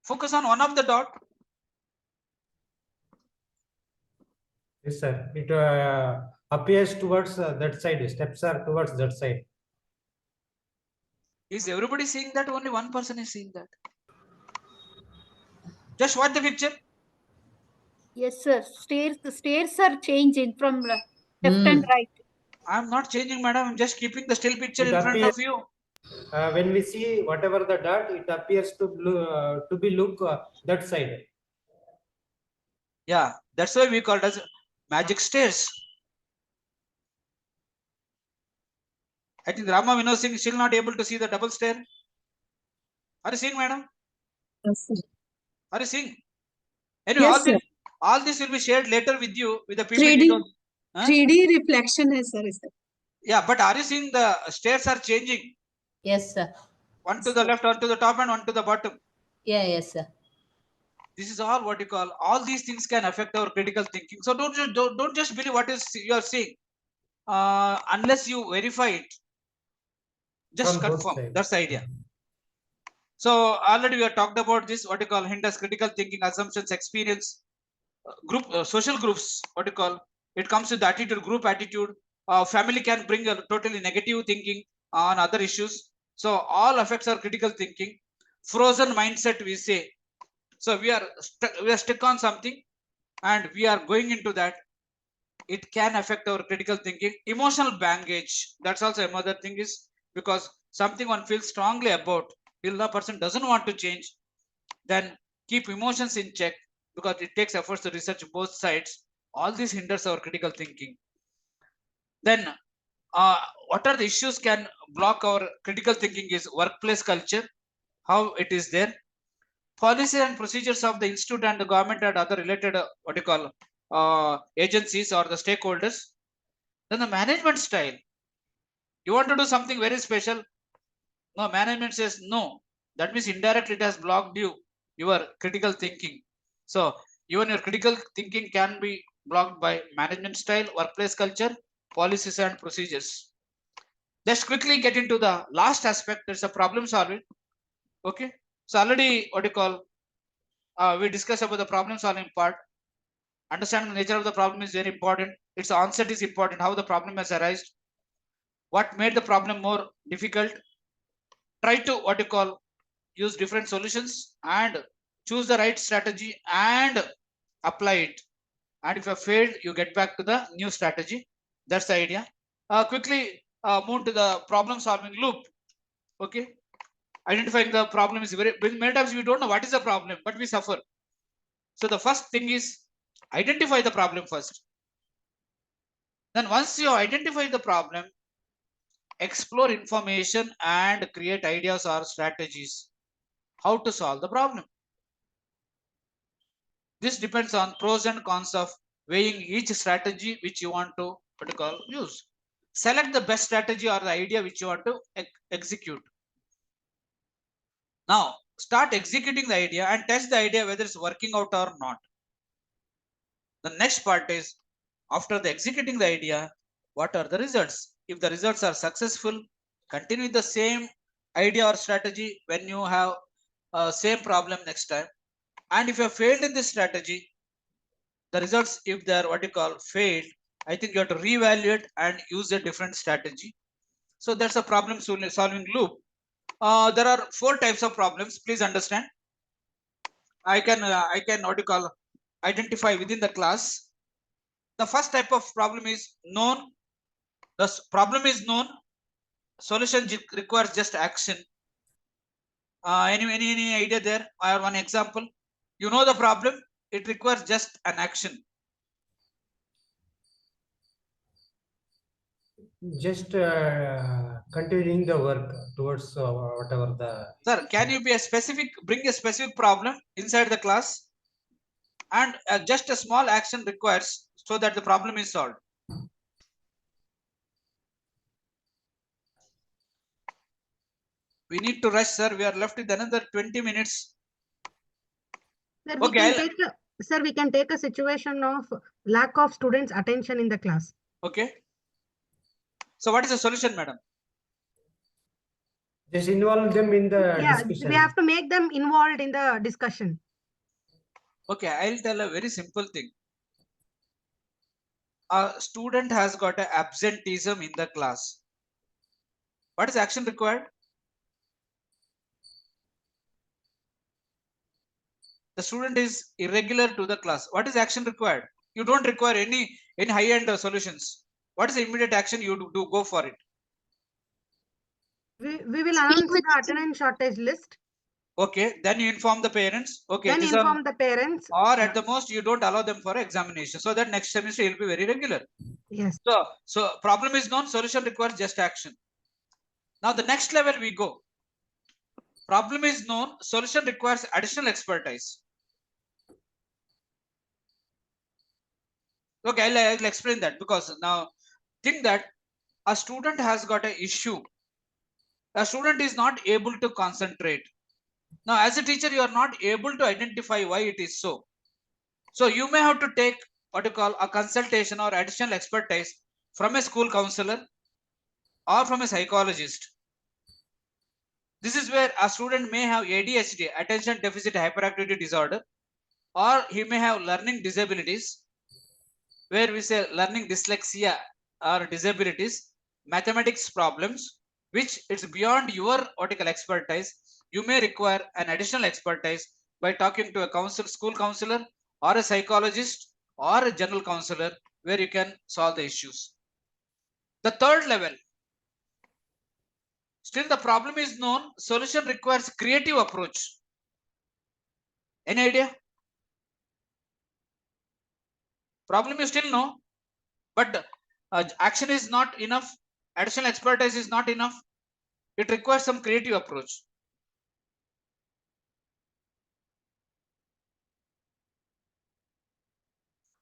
Focus on one of the dot. Yes, sir. It appears towards that side. Steps are towards that side. Is everybody seeing that? Only one person is seeing that. Just watch the picture. Yes, sir. The stairs are changing from left and right. I'm not changing, madam. I'm just keeping the still picture It in front appears, of you. when we see whatever the dot, it appears to be look that side. Yeah, that's why we call it as magic stairs. I think Rama Vinod Singh is still not able to see the double stair. Are you seeing, madam? Yes, sir. Are you seeing? Anyway, Yes, all this will be shared later with you with the PPT. 3D, Huh? 3D reflection है sir इसका. Yeah, but are you seeing the stairs are changing? Yes, sir. One to the left, one to the top, and one to the bottom. Yeah, yes, sir. This is all what you call. All these things can affect our critical thinking. So don't just believe what is you are seeing, unless you verify it. Just From both confirm. sides. That's the idea. So already we have talked about this. What you call hinders critical thinking, assumptions, experience, group, social groups. What you call it comes with attitude, group attitude. Family can bring a totally negative thinking on other issues. So all affects our critical thinking. Frozen mindset, we say. So we are stuck on something, and we are going into that. It can affect our critical thinking. Emotional baggage. That's also another thing, is because something one feels strongly about, till the person doesn't want to change, then keep emotions in check, because it takes efforts to research both sides. All this hinders our critical thinking. Then what are the issues can block our critical thinking is workplace culture, how it is there, policy and procedures of the institute and the government and other related what you call agencies or the stakeholders. Then the management style. You want to do something very special, no, management says no. That means indirectly it has blocked your critical thinking. So even your critical thinking can be blocked by management style, workplace culture, policies and procedures. Let's quickly get into the last aspect. It's a problem solving. Okay, so already what you call we discussed about the problem solving part. Understanding the nature of the problem is very important. Its onset is important. How the problem has arisen, what made the problem more difficult. Try to what you call use different solutions and choose the right strategy and apply it. And if you have failed, you get back to the new strategy. That's the idea. Quickly move to the problem solving loop. Okay, identifying the problem is very many times we don't know what is the problem, but we suffer. So the first thing is identify the problem first. Then once you identify the problem, explore information and create ideas or strategies how to solve the problem. This depends on pros and cons of weighing each strategy which you want to use. Select the best strategy or the idea which you want to execute. Now start executing the idea and test the idea whether it's working out or not. The next part is, after the executing the idea, what are the results? If the results are successful, continue the same idea or strategy when you have same problem next time. And if you have failed in this strategy, the results, if they are failed, I think you have to reevaluate and use a different strategy. So that's a problem solving loop. There are 4 types of problems. Please understand. I can identify within the class. The first type of problem is known. The problem is known. Solution requires just action. Any idea there? I have one example. You know the problem. It requires just an action. Just continuing the work towards whatever the. Sir, can you bring a specific problem inside the class, and just a small action requires so that the problem is solved. We need to rush, sir. We are left with another 20 minutes. Sir, we can take a situation of lack of students' attention in the class. Okay. So what is the solution, madam? Just involve them in the discussion. We have to make them involved in the discussion. Okay, I'll tell a very simple thing. A student has got an absenteeism in the class. What is action required? The student is irregular to the class. What is action required? You don't require any high-end solutions. What is the immediate action you do? Go for it. We will announce the attendance shortage list. Okay, then you inform the parents. Okay, then inform the parents. Or at the most, you don't allow them for examination, so that next semester you'll be very regular. Yes. So problem is known. Solution requires just action. Now the next level we go. Problem is known. Solution requires additional expertise. Okay, I'll explain that, because now think that a student has got an issue. A student is not able to concentrate. Now, as a teacher, you are not able to identify why it is so. So you may have to take what you call a consultation or additional expertise from a school counselor or from a psychologist. This is where a student may have ADHD, attention deficit hyperactivity disorder, or he may have learning disabilities, where we say learning dyslexia or disabilities, mathematics problems, which it's beyond your expertise. You may require an additional expertise by talking to a school counselor or a psychologist or a general counselor, where you can solve the issues. The third level, still the problem is known. Solution requires creative approach. Any idea? Problem you still know, but action is not enough. Additional expertise is not enough. It requires some creative approach.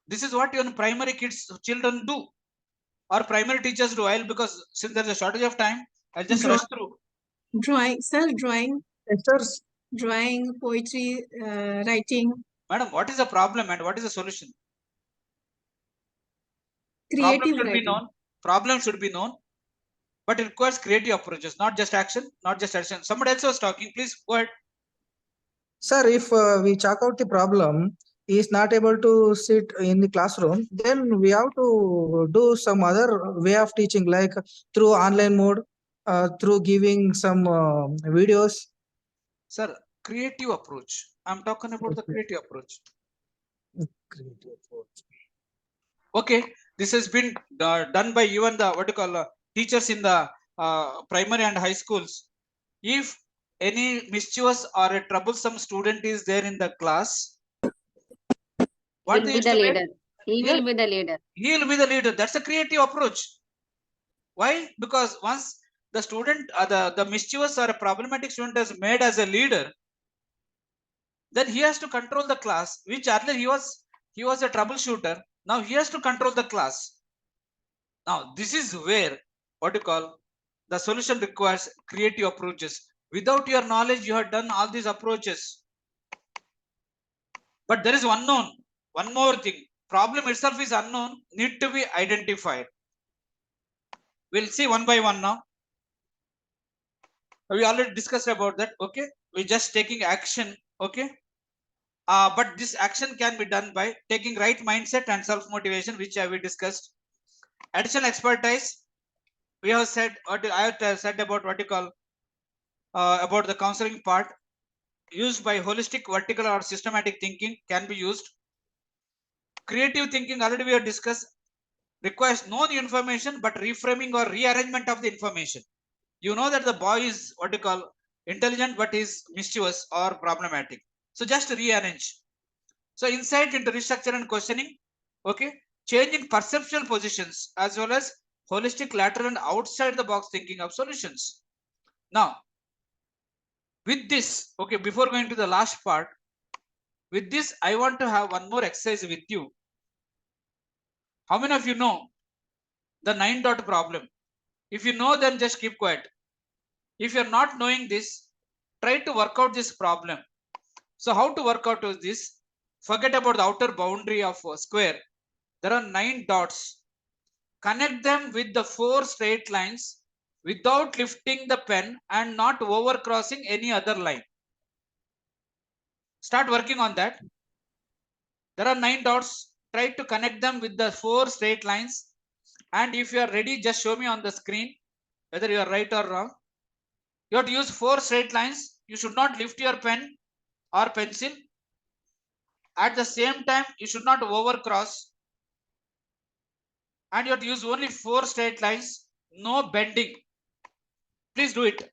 This is what your primary children do, or primary teachers do. Because since there's a shortage of time, I'll just rush through. Drawing, drawing, drawing, poetry, writing. Madam, what is the problem and what is the solution? Creative Problem should be known, but it requires creative approaches, not just action, not just action. Somebody else was talking. Please go ahead. Sir, if we chalk out the problem, he is not able to sit in the classroom, then we have to do some other way of teaching, like through online mode, through giving some videos. Sir, creative approach. I'm talking about the creative approach. Okay, this has been done by even the teachers in the primary and high schools. If any mischievous or a troublesome student is there in the class, what will be the leader? He will be the leader. He will be the leader. That's a creative approach. Why? Because once the student, the mischievous or a problematic student is made as a leader, then he has to control the class, which earlier he was a troubleshooter. Now he has to control the class. Now this is where what you call the solution requires creative approaches. Without your knowledge, you have done all these approaches. But there is one more thing. Problem itself is unknown, need to be identified. We'll see one by one now. We already discussed about that. Okay, we're just taking action. Okay, but this action can be done by taking right mindset and self motivation, which we discussed. Additional expertise. We have said what I have said about what you call about the counseling part. Used by holistic, vertical, or systematic thinking can be used. Creative thinking already we have discussed. Requires known information but reframing or rearrangement of the information. You know that the boy is what you call intelligent but is mischievous or problematic. So just rearrange. So insight into restructure and questioning. Okay, changing perceptual positions as well as holistic, lateral, and outside the box thinking of solutions. Now, with this, okay, before going to the last part, with this, I want to have one more exercise with you. How many of you know the 9-dot problem? If you know, then just keep quiet. If you're not knowing this, try to work out this problem. So how to work out this? Forget about the outer boundary of a square. There are 9 dots. Connect them with the 4 straight lines without lifting the pen and not overcrossing any other line. Start working on that. There are 9 dots. Try to connect them with the 4 straight lines. And if you are ready, just show me on the screen whether you are right or wrong. You have to use 4 straight lines. You should not lift your pen or pencil. At the same time, you should not overcross. And you have to use only 4 straight lines. No bending. Please do it.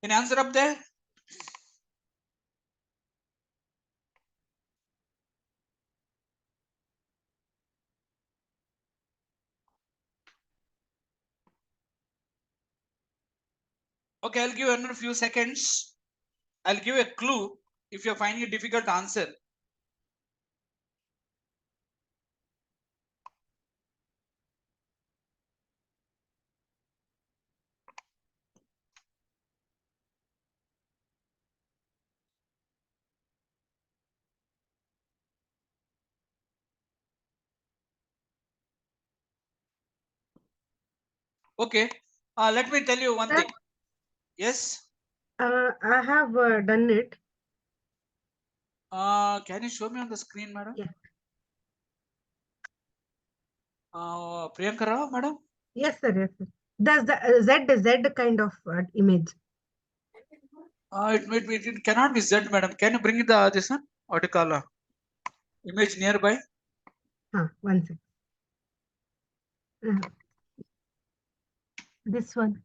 Any answer up there? Okay, I'll give you another few seconds. I'll give a clue if you're finding it difficult to answer. Okay, let me tell you one thing. Yes? I have done it. Can you show me on the screen, madam? Yeah. Priyanka Rao, madam? Yes, sir. Yes, sir. Does the Z kind of image? It cannot be Z, madam. Can you bring the this one? What do you call image nearby? One second. This one.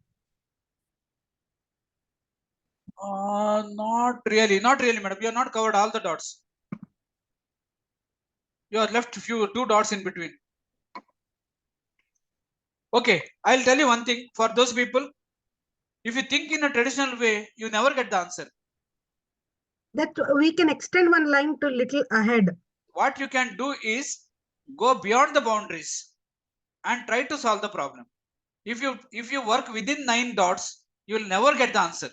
Not really, madam. You have not covered all the dots. You have left two dots in between. Okay, I'll tell you one thing. For those people, if you think in a traditional way, you never get the answer. That we can extend one line to little ahead. What you can do is go beyond the boundaries and try to solve the problem. If you work within 9 dots, you will never get the answer.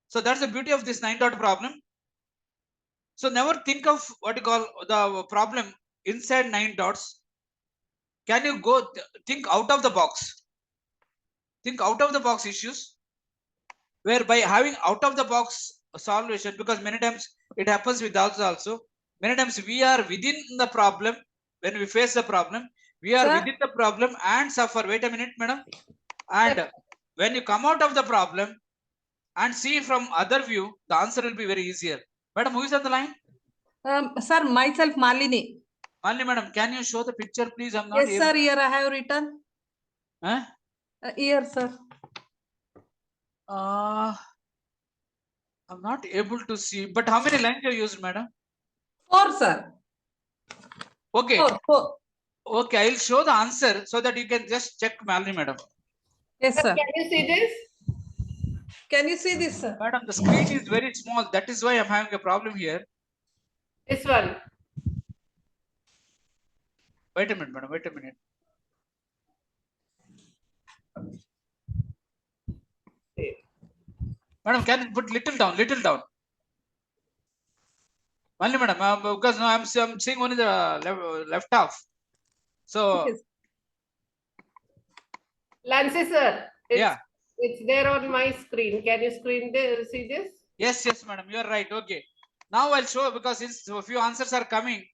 So that's the beauty of this 9-dot problem. So never think of what you call the problem inside 9 dots. Can you go think out of the box? Think out of the box issues, where by having out of the box solution, because many times it happens with us also. Many times we are within the problem. When we face the problem, we are within the problem and suffer. Wait a minute, madam. And when you come out of the problem and see from other view, the answer will be very easier. Madam, who is on the line? Sir, myself, Malini. Malini madam, can you show the picture, please? I'm not Yes, able. sir. Here I have written. Huh? Here, sir. I'm not able to see. But how many lines you used, madam? 4, sir. Okay. 4. Okay, I'll show the answer so that you can just check, Malini madam. Yes, sir. Can you see this? Can you see this, sir? Madam, the screen is very small. That is why I'm having a problem here. This one. Wait a minute, madam. Wait a minute. Madam, can you put little down, little down? Only madam, because now I'm seeing only the left half. So, Okay. Lancy sir, yeah. It's there on my screen. Can you see this? Yes, yes, madam. You are right. Okay. Now I'll show because since a few answers are coming.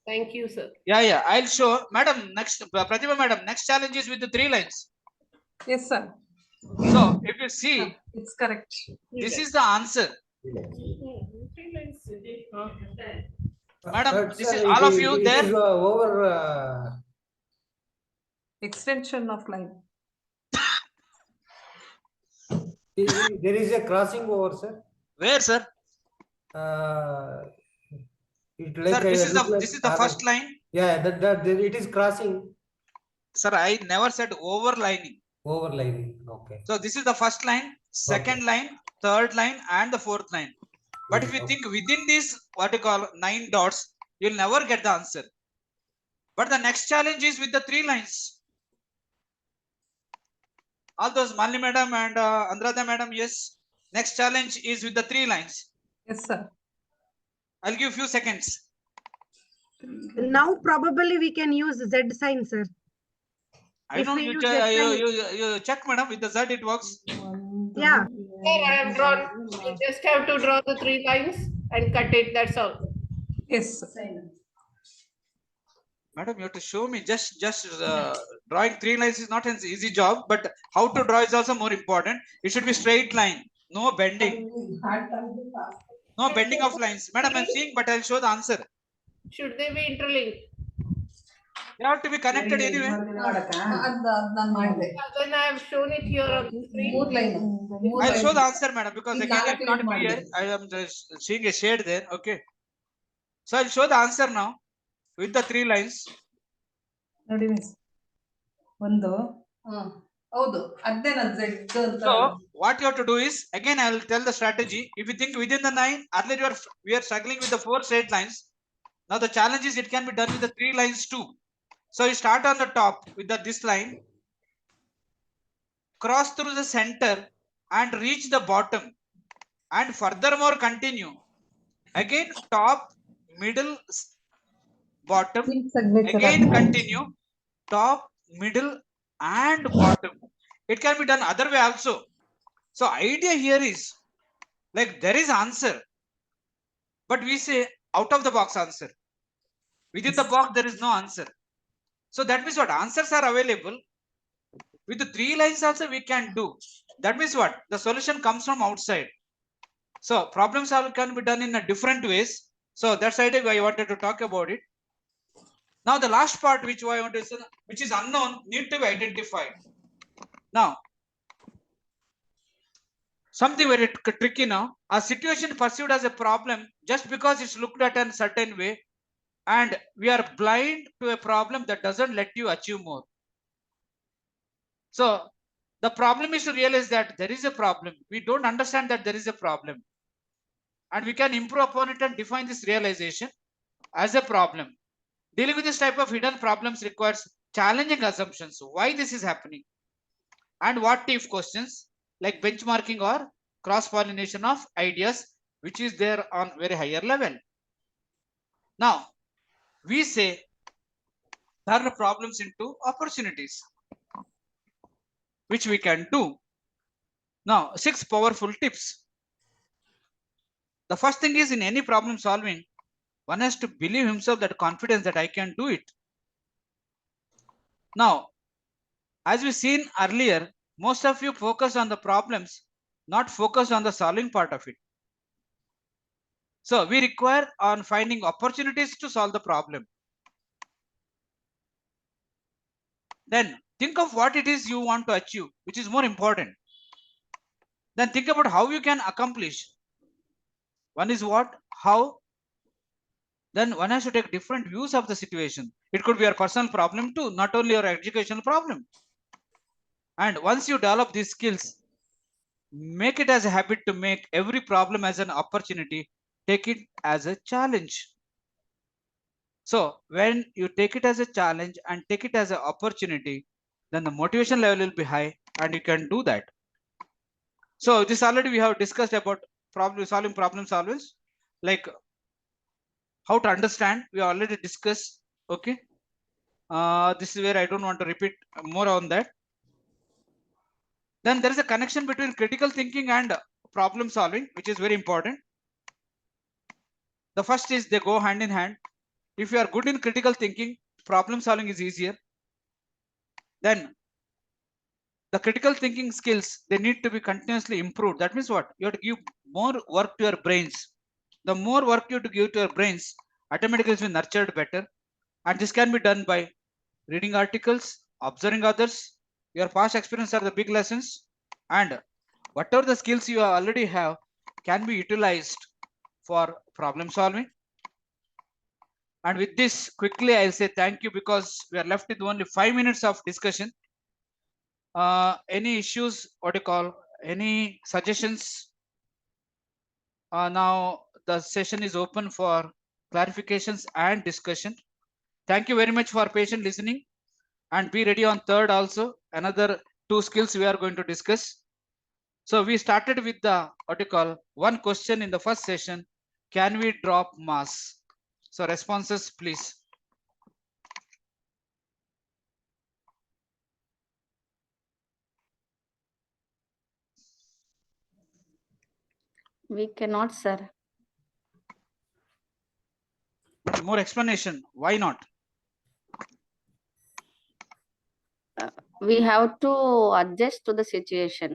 Thank you, sir. Yeah, yeah. I'll show. Madam, next, Pratibha madam, next challenge is with the 3 lines. Yes, sir. So, if you see, It's correct. this is the answer. Madam, this is all of you there. It is over Extension of line. there is a crossing over, sir. Where, sir? Like Sir, this is the first line. Yeah, that it is crossing. Sir, I never said overlining. Overlining. Okay. So this is the first line, second line, third line, and the fourth line. But if you think within these what you call 9 dots, you'll never get the answer. But the next challenge is with the 3 lines. All those Malini madam and Anuradha madam, yes. Next challenge is with the 3 lines. Yes, sir. I'll give few seconds. Now probably we can use Z sign, sir. I If know we you, use Z sign, you check, madam, with the Z it works. yeah. Sir, I have drawn. You just have to draw the 3 lines and cut it. That's all. Yes. Madam, you have to show me just drawing 3 lines is not an easy job, but how to draw is also more important. It should be straight line, no bending. No bending of lines. Madam, I'm seeing, but I'll show the answer. Should they be interlinked? They have to be connected anyway. Then I have shown it here on the screen. I'll show the answer, madam, because again it's not clear. I am just seeing a shade there. Okay. So I'll show the answer now with the 3 lines. So what you have to do is, again I will tell the strategy. If you think within the 9, earlier we are struggling with the 4 straight lines. Now the challenge is it can be done with the 3 lines too. So you start on the top with this line, cross through the center and reach the bottom, and furthermore continue. Again top, middle, bottom, again continue, top, middle and bottom. It can be done other way also. So idea here is like there is answer, but we say out of the box answer. Within the box there is no answer. So that means what? Answers are available. With the 3 lines also we can do. That means what? The solution comes from outside. So problem solving can be done in a different ways. So that's idea I wanted to talk about it. Now the last part which I want to say, which is unknown, need to be identified. Now something very tricky now. A situation perceived as a problem just because it's looked at in a certain way, and we are blind to a problem that doesn't let you achieve more. So the problem is to realize that there is a problem. We don't understand that there is a problem, and we can improve upon it and define this realization as a problem. Dealing with this type of hidden problems requires challenging assumptions. Why this is happening, and what if questions like benchmarking or cross-pollination of ideas, which is there on very higher level. Now we say turn problems into opportunities, which we can do. Now 6 powerful tips. The first thing is, in any problem solving, one has to believe himself that confidence that I can do it. Now, as we seen earlier, most of you focus on the problems, not focus on the solving part of it. So we require on finding opportunities to solve the problem. Then think of what it is you want to achieve, which is more important. Then think about how you can accomplish. One is what, how. Then one has to take different views of the situation. It could be your personal problem too, not only your educational problem. And once you develop these skills, make it as a habit to make every problem as an opportunity. Take it as a challenge. So when you take it as a challenge and take it as an opportunity, then the motivation level will be high and you can do that. So this already we have discussed about problem solvers, like how to understand. We already discussed. Okay. This is where I don't want to repeat more on that. Then there is a connection between critical thinking and problem solving, which is very important. The first is they go hand in hand. If you are good in critical thinking, problem solving is easier. Then the critical thinking skills, they need to be continuously improved. That means what? You have to give more work to your brains. The more work you have to give to your brains, automatically it will be nurtured better. And this can be done by reading articles, observing others. Your past experience are the big lessons. And whatever the skills you already have can be utilized for problem solving. And with this, quickly, I'll say thank you because we are left with only 5 minutes of discussion. Any issues, what do you call, any suggestions? Now the session is open for clarifications and discussion. Thank you very much for patient listening, and be ready on third also. Another 2 skills we are going to discuss. So we started with the, what do you call, one question in the first session. Can we drop mass? So responses, please. We cannot, sir. More explanation. Why not? We have to adjust to the situation.